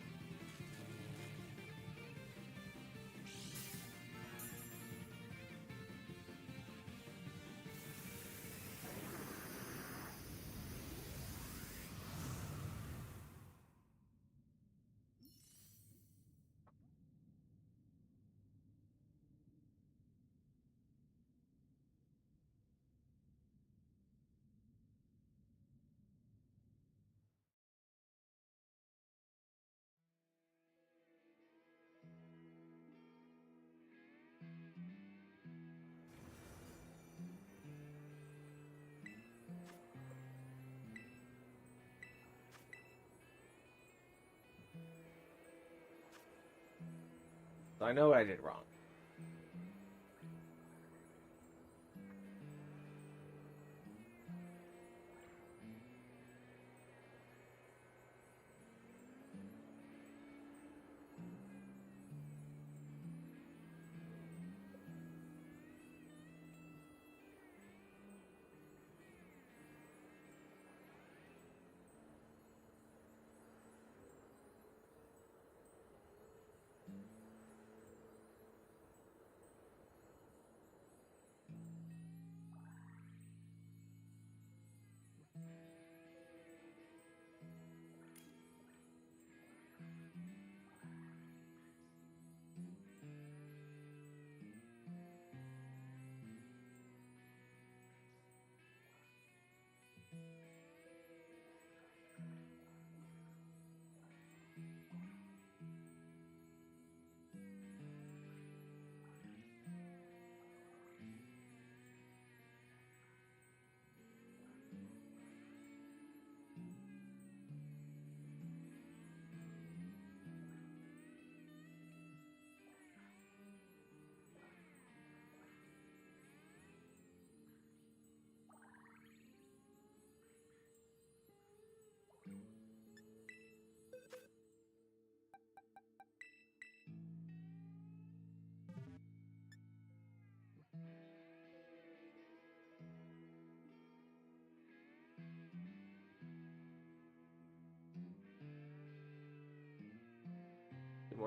So I know what I did wrong.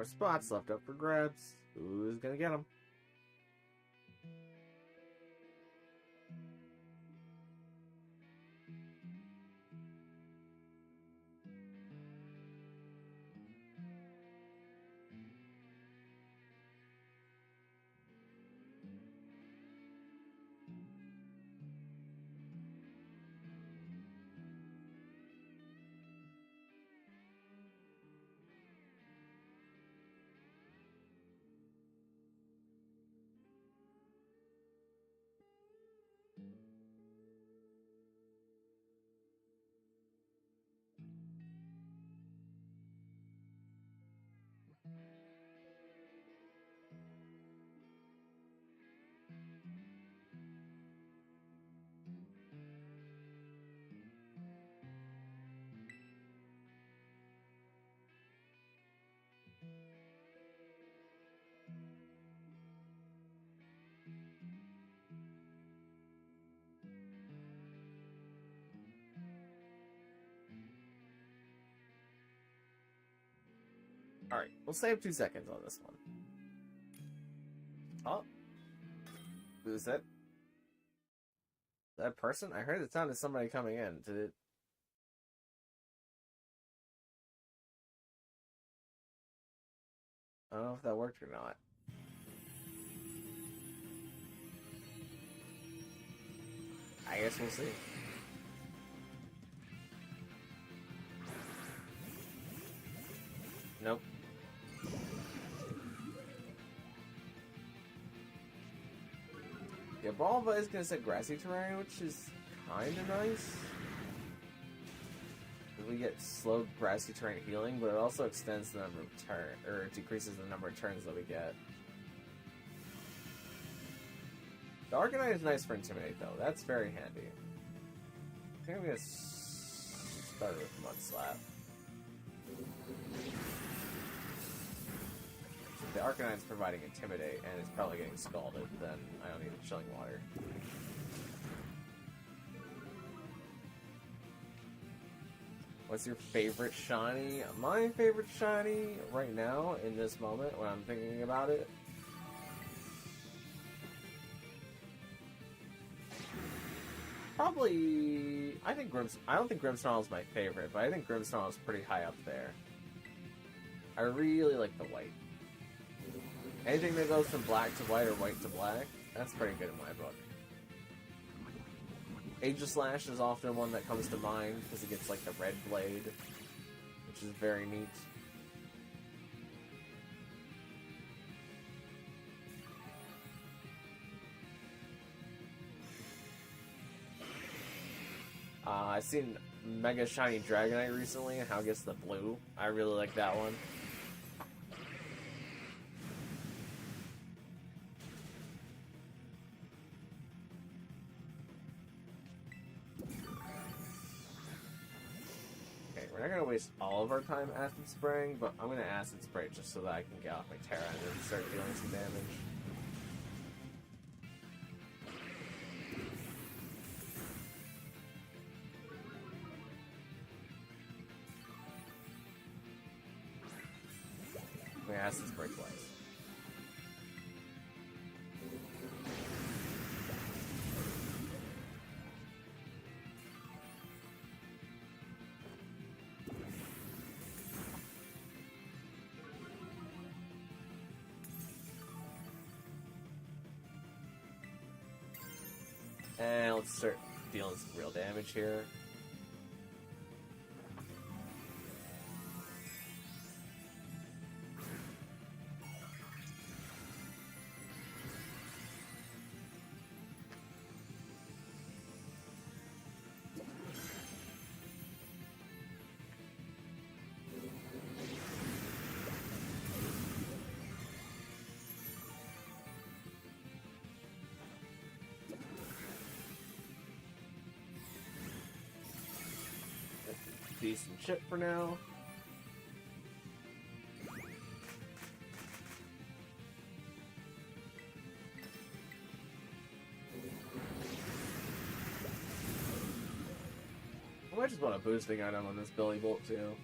more spots left up for grabs. Who's gonna get them? Alright, we'll save 2 seconds on this one. Oh. Who's that? That person? I heard it sounded somebody coming in. Did it? I don't know if that worked or not. I guess we'll see. Nope. Yeah, Balva is going to set grassy terrain, which is kind of nice. We get slow grassy terrain healing, but it also extends the number of turns, or decreases the number of turns that we get. The Arcanine is nice for Intimidate, though. That's very handy. I think I'm going to start with Mud Slap. If the Arcanine's providing Intimidate, and it's probably getting scalded, then I don't need a Chilling Water. What's your favorite shiny? My favorite shiny right now, in this moment, when I'm thinking about it, probably, I don't think Grimmsnarl is my favorite, but I think Grimmsnarl is pretty high up there. I really like the white. Anything that goes from black to white or white to black, that's pretty good in my book. Aegislash is often one that comes to mind because it gets like the red blade, which is very neat. I've seen Mega Shiny Dragonite recently and how it gets the blue. I really like that one. Okay, we're not going to waste all of our time Acid Spraying, but I'm going to Acid Spray just so that I can get off my Tera and then start dealing some damage. Acid Spray twice. And let's start dealing some real damage here. Decent chip for now. I might just want a boosting item on this Billy Bolt too.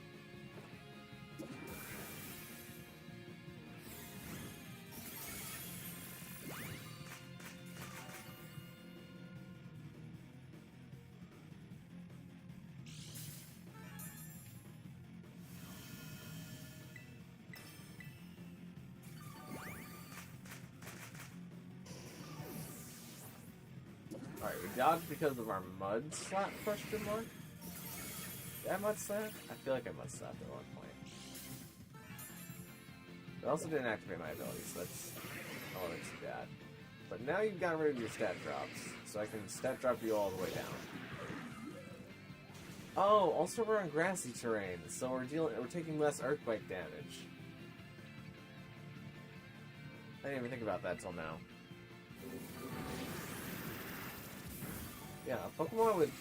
Alright, we dodged because of our mud slap question mark? Did I mud slap? I feel like I mud slapped at one point. But I also didn't activate my ability, so that's all that's too bad. But now you've gotten rid of your stat drops, so I can stat drop you all the way down. Oh, also we're on grassy terrain, so we're taking less earthquake damage. I didn't even think about that till now. Yeah, a Pokemon with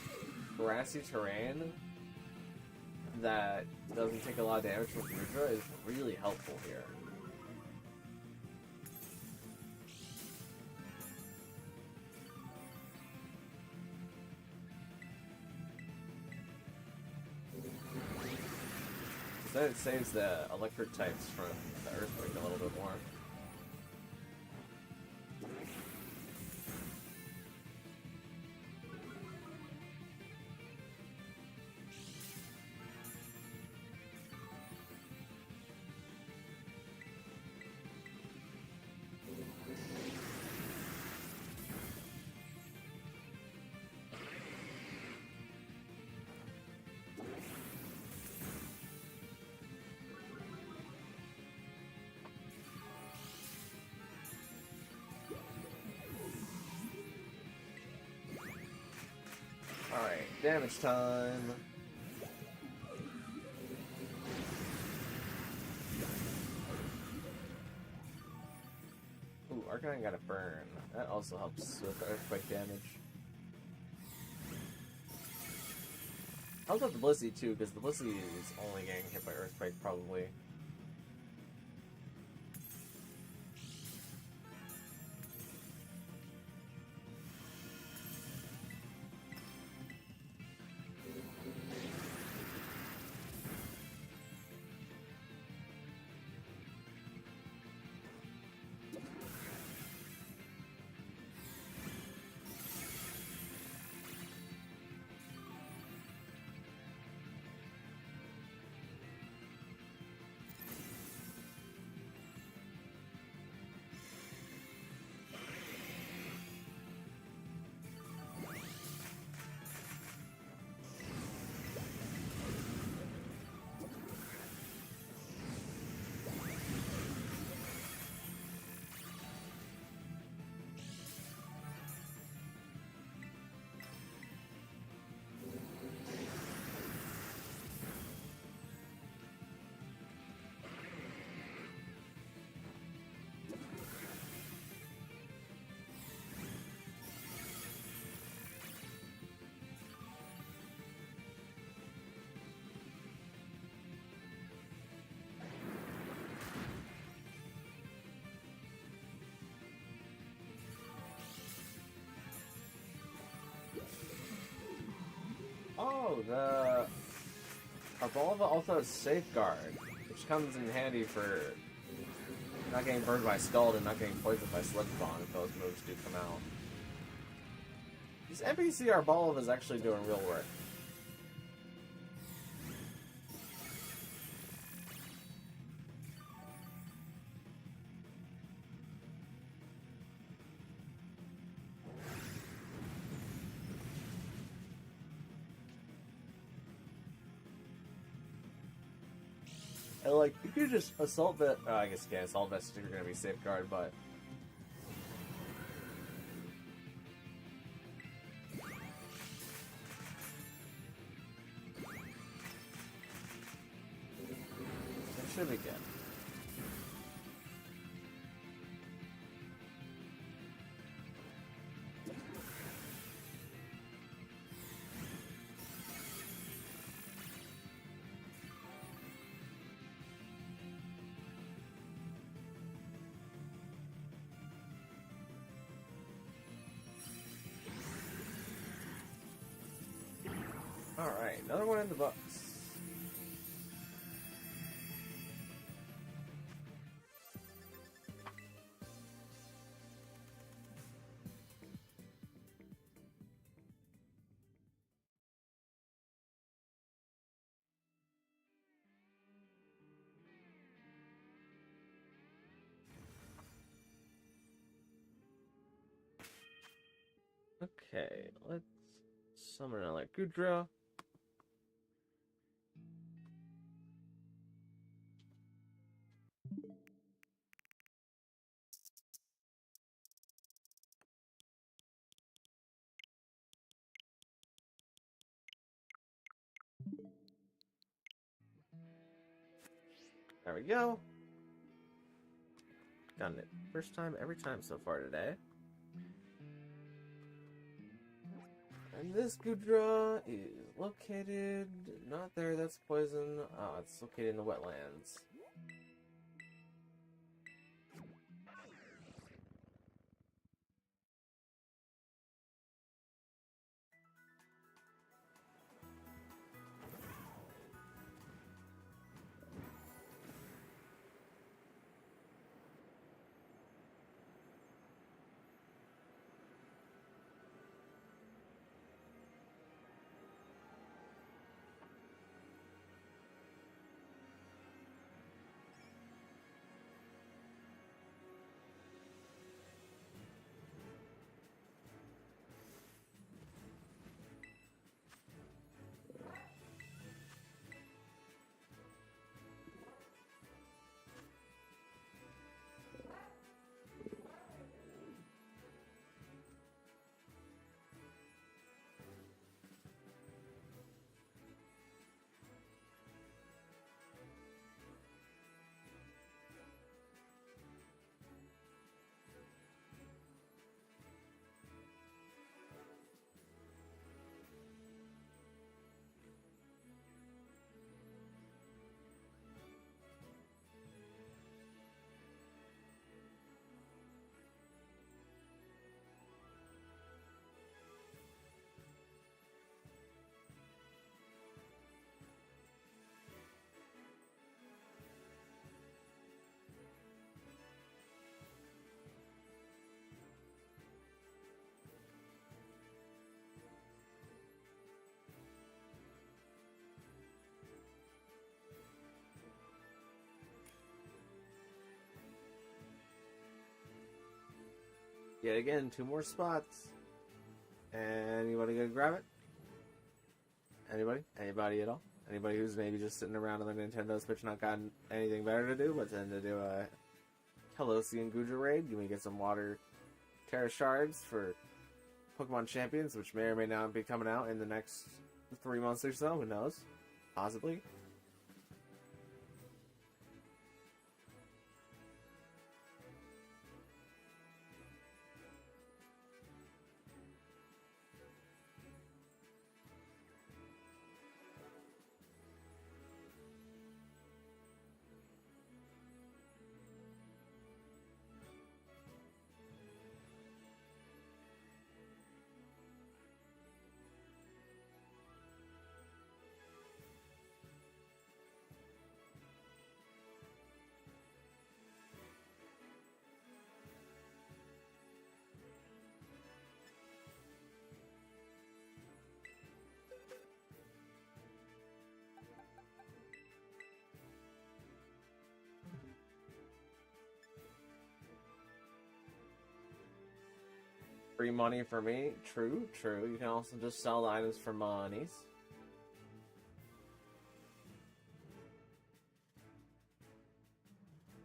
grassy terrain that doesn't take a lot of damage from Goodra is really helpful here. Because then it saves the electric types from the earthquake a little bit more. Alright, damage time. Ooh, Arcanine got a burn. That also helps with earthquake damage. Helps with the Blissey too, because the Blissey is only getting hit by earthquake probably. Oh, our Bulba also has Safeguard, which comes in handy for not getting burned by Scald and not getting poisoned by Sludge Bomb if those moves do come out. This NPC Arbolive is actually doing real work. And like, you could just Assault Vest. Oh, I guess you can't. Assault Vest are going to be Safeguard, but. It should be good. Alright, another one in the books. Okay, let's summon another Goodra. There we go. Gotten it. First time every time so far today. And this Goodra is located not there, that's poison. It's located in the wetlands. Yet again, 2 more spots. Anybody gonna grab it? Anybody? Anybody at all? Anybody who's maybe just sitting around on their Nintendo Switch not got anything better to do but then to do a Helosian Goodra raid? You may get some water Tera shards for Pokemon Champions, which may or may not be coming out in the next 3 months or so. Who knows? Possibly. Free money for me. True, true. You can also just sell the items for monies.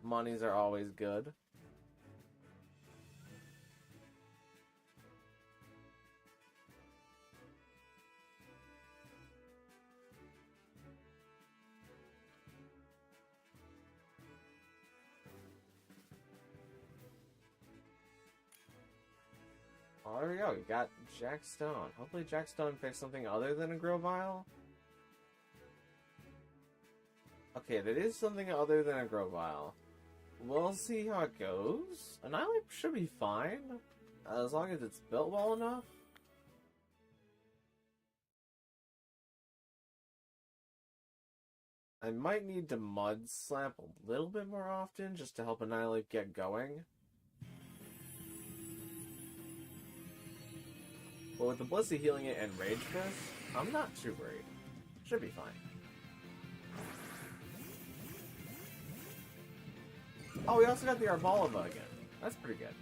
Monies are always good. Oh, there we go. We got Jack Stone. Hopefully Jack Stone picks something other than a Grovyle. Okay, that is something other than a Grovyle. We'll see how it goes. Annihilate should be fine. As long as it's built well enough. I might need to Mud Slap a little bit more often just to help Annihilate get going. But with the Blissey healing it and Rage Fist, I'm not too worried. Should be fine. Oh, we also got the Arbalava again. That's pretty good.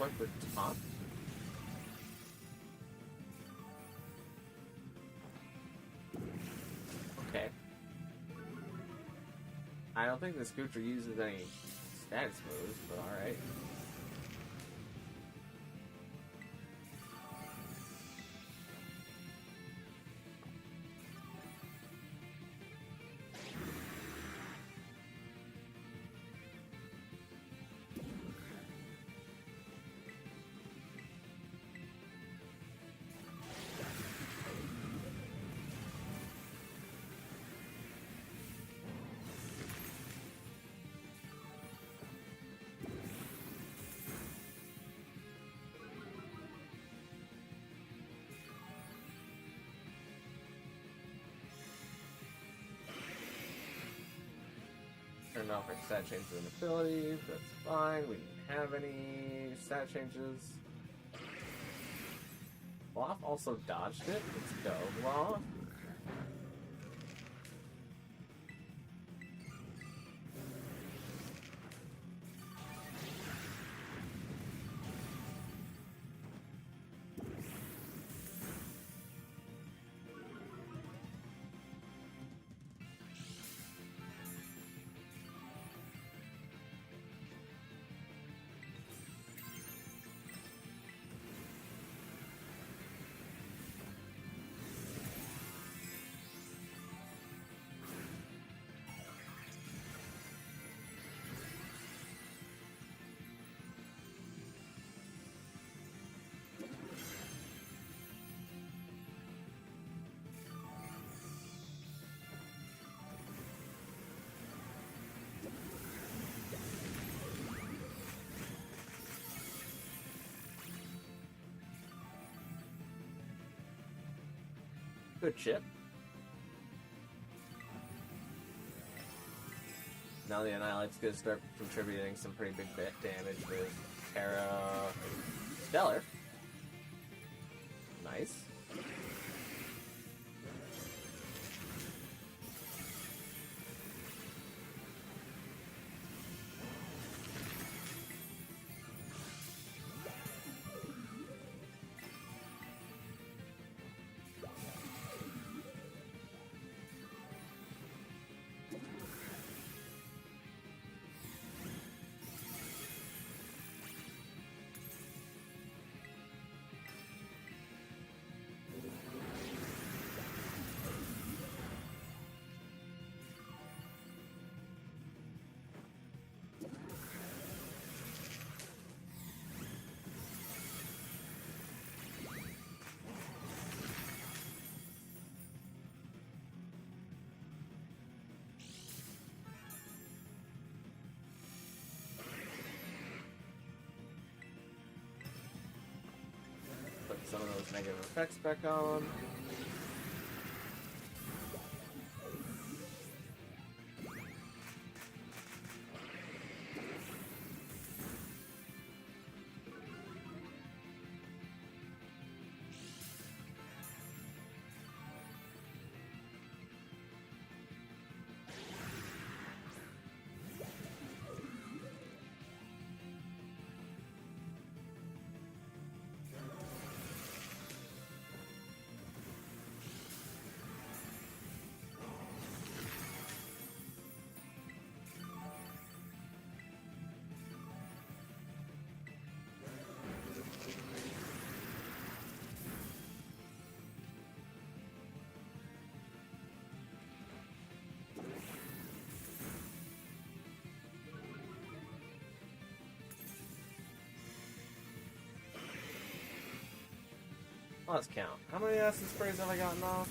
equip the top? Okay. I don't think this Goodra uses any status moves, but alright. Turned off our stat changes and abilities, that's fine. We didn't have any stat changes. Bluff also dodged it. Let's go, Bluff. Good chip. Now the Annihilate's gonna start contributing some pretty big damage with Tera Stellar. Nice. Put some of those negative effects back on. Let's count. How many acid sprays have I gotten off?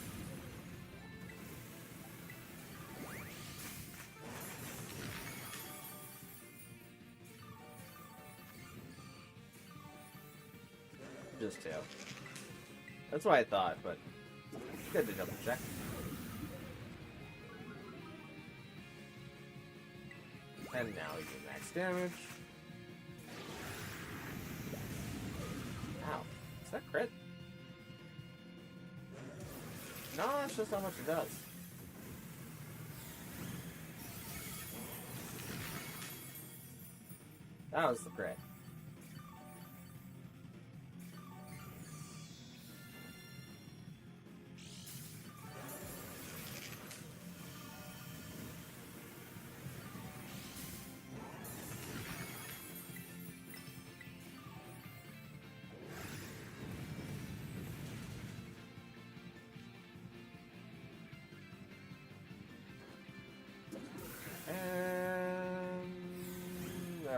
Just 2. That's what I thought, but good to double check. And now we do max damage. Ow. Is that crit? No, that's just how much it does. That was the crit.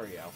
we go.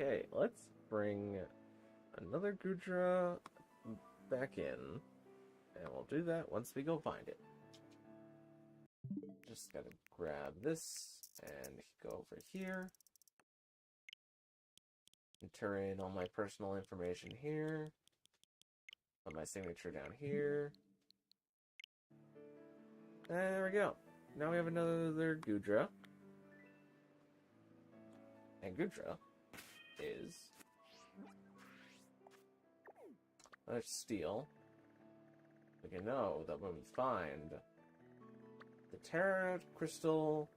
Okay, let's bring another Goodra back in, and we'll do that once we go find it. Just gotta grab this and go over here. Enter in all my personal information here. Put my signature down here. There we go. Now we have another Goodra. And Goodra is... let's steal. We can know that when we find the Tera crystal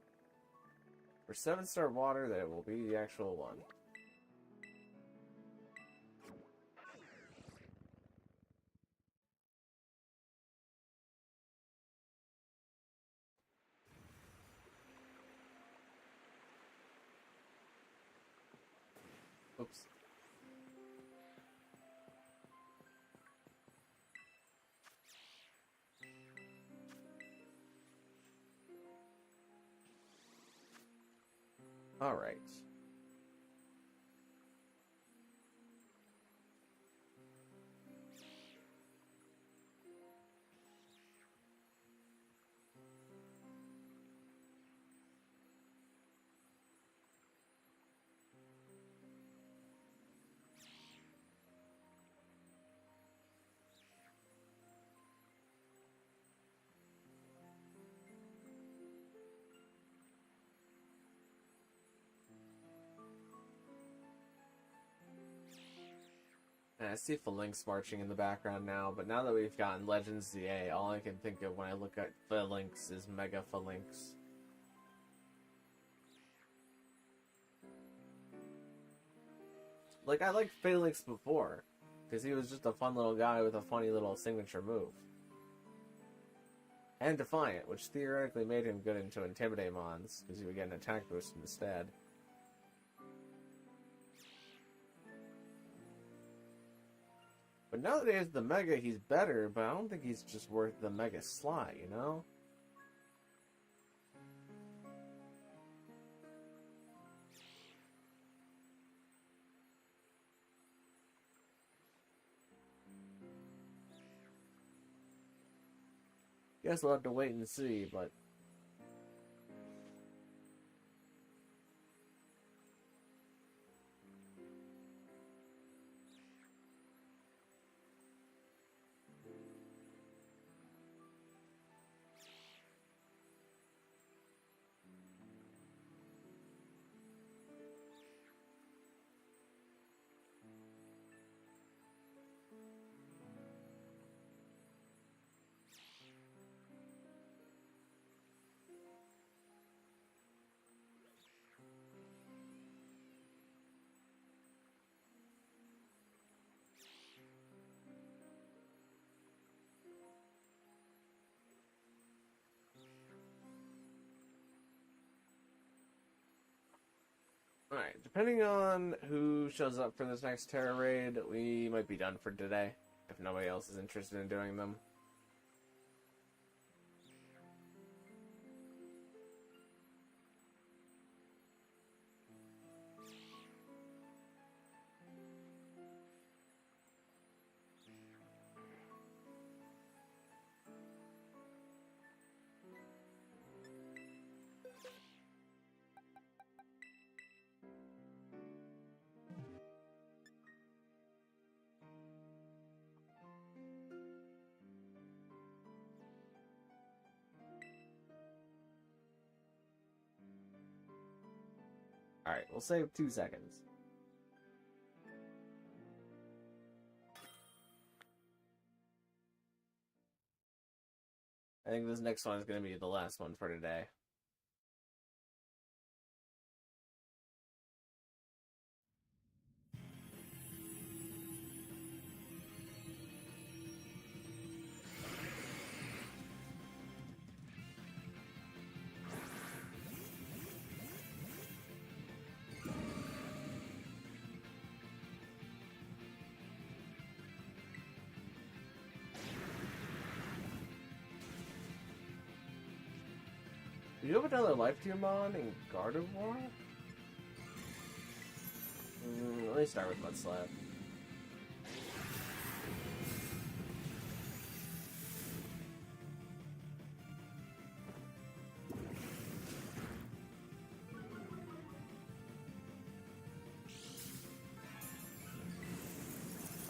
for 7-star water, that it will be the actual one. Oops. All right. And I see Phalanx marching in the background now, but now that we've gotten Legends ZA, all I can think of when I look at Phalanx is Mega Phalanx. Like, I liked Phalanx before, because he was just a fun little guy with a funny little signature move. And Defiant, which theoretically made him good into Intimidate mons, because he would get an attack boost instead. But now that he has the Mega, he's better, but I don't think he's just worth the Mega slot, you know? Guess we'll have to wait and see, but... Alright, depending on who shows up for this next Tera raid, we might be done for today, if nobody else is interested in doing them. Alright, we'll save 2 seconds. I think this next one is going to be the last one for today. Do you have another life tube on in Gardevoir? Let me start with Mudslap.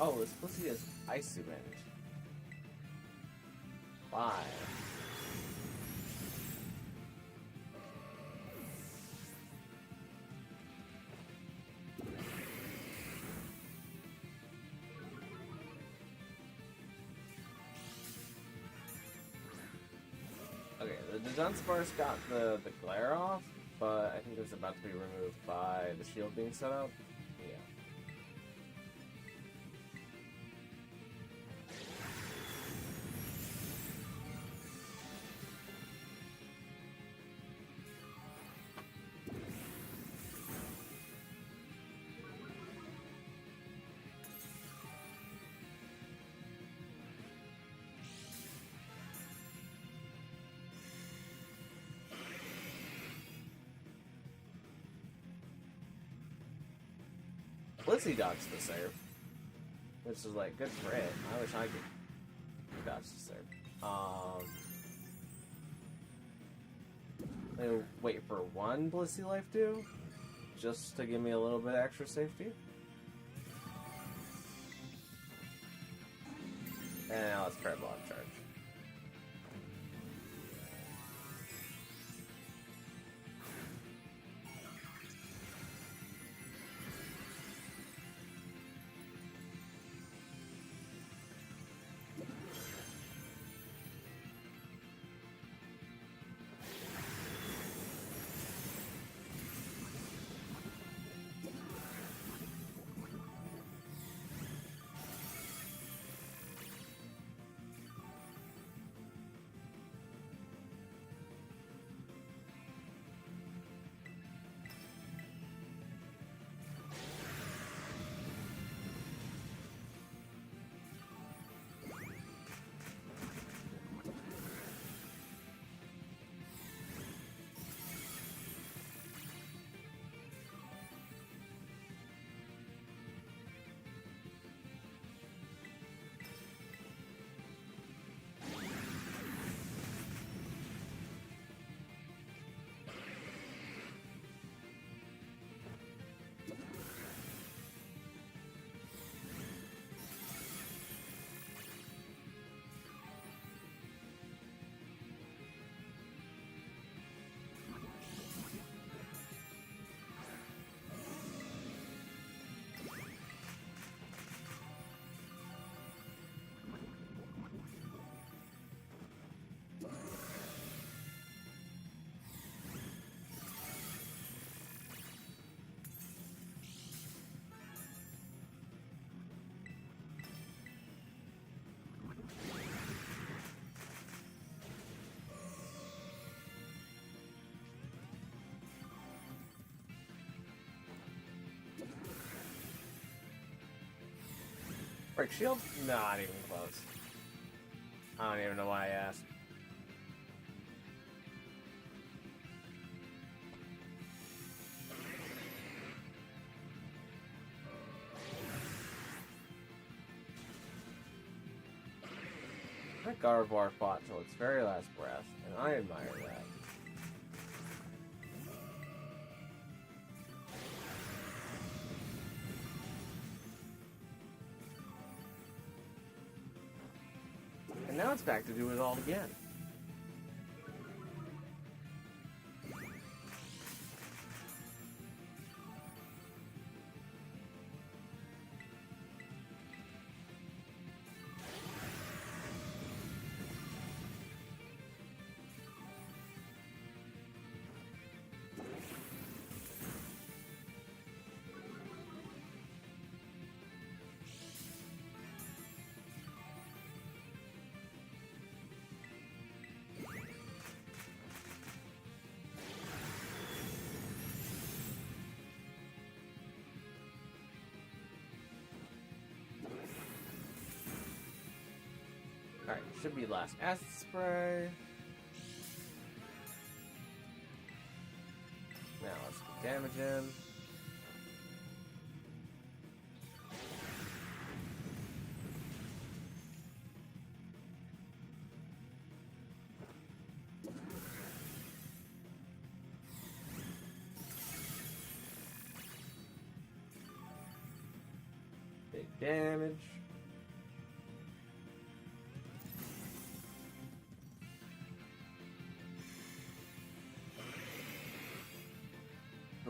Oh, this pussy is Ice Event. 5. Okay, the Dunsparce got the glare off, but I think it's about to be removed by the shield being set up. Yeah. Blissey dodged the serve, which is like good for it. I wish I could dodge the serve. Let me wait for one Blissey life too, just to give me a little bit extra safety. And now let's Parabolic Charge. Break shield? Not even close. I don't even know why I asked. That Gardevoir fought till its very last breath, and I admire that. And now it's back to do it all again. Alright, should be last acid spray. Now let's put damage in. Big damage.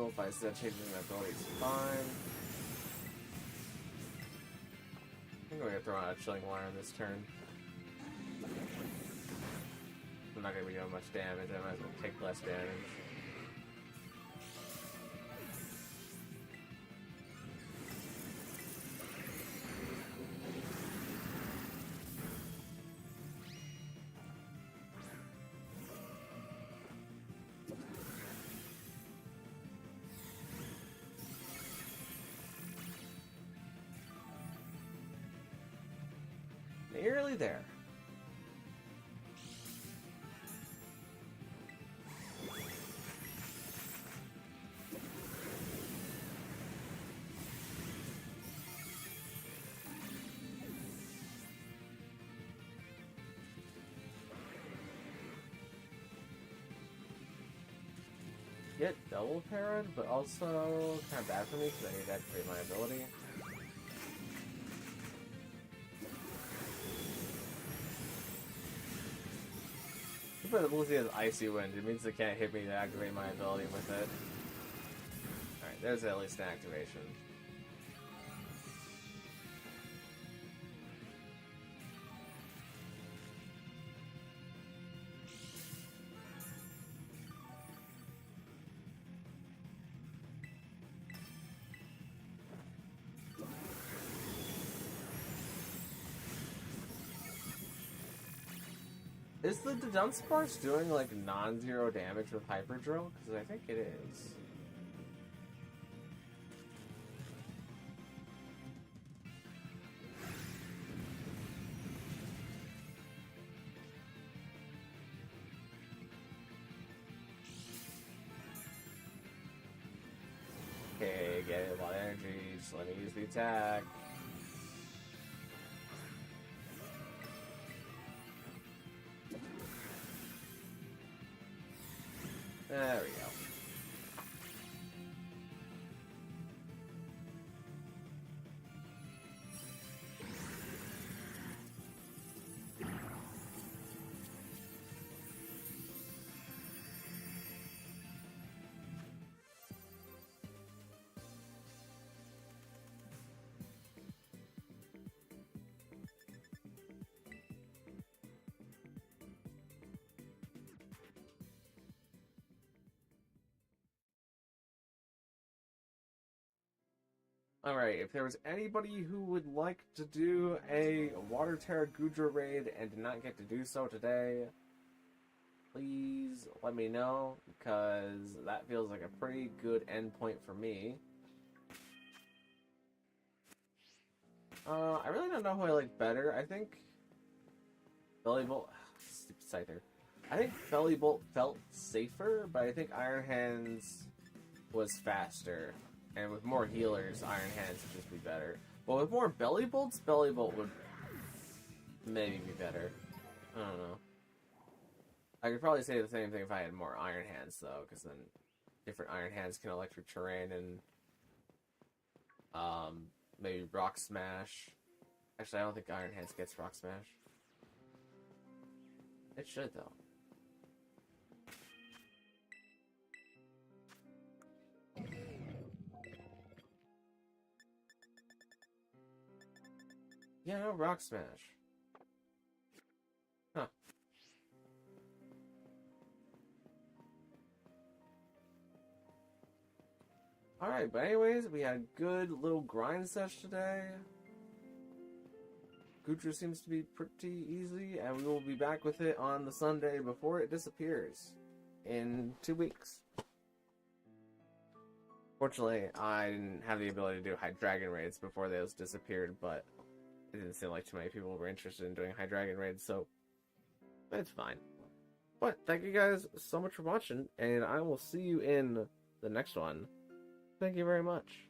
If I set changing my ability, it's fine. I think we're gonna throw out a chilling wire this turn. I'm not gonna be doing much damage, I might as well take less damage. Nearly there. Get double parried, but also kind of bad for me because I need to activate my ability. But the ability has Icy Wind. It means they can't hit me to activate my ability with it. Alright, there's at least an activation. Is the Dunsparce doing like non-zero damage with Hyper Drill? Because I think it is. Okay, get it, a lot of energy. Just let me use the attack. There we go. Alright, if there was anybody who would like to do a Water Tera Goodra raid and did not get to do so today, please let me know, because that feels like a pretty good endpoint for me. I really don't know who I like better. I think Bellybolt... Stupid Scyther. I think Bellybolt felt safer, but I think Iron Hands was faster. And with more healers, Iron Hands would just be better. But with more Belly Bolts, Bellybolt would maybe be better. I don't know. I could probably say the same thing if I had more Iron Hands, though, because then different Iron Hands can electric terrain and maybe Rock Smash. Actually, I don't think Iron Hands gets Rock Smash. It should, though. Yeah, no Rock Smash. Huh. Alright, but anyways, we had a good little grind sesh today. Goodra seems to be pretty easy, and we will be back with it on the Sunday before it disappears. In 2 weeks. Fortunately, I didn't have the ability to do high dragon raids before those disappeared, but it didn't seem like too many people were interested in doing high dragon raids, so it's fine. But thank you guys so much for watching, and I will see you in the next one. Thank you very much.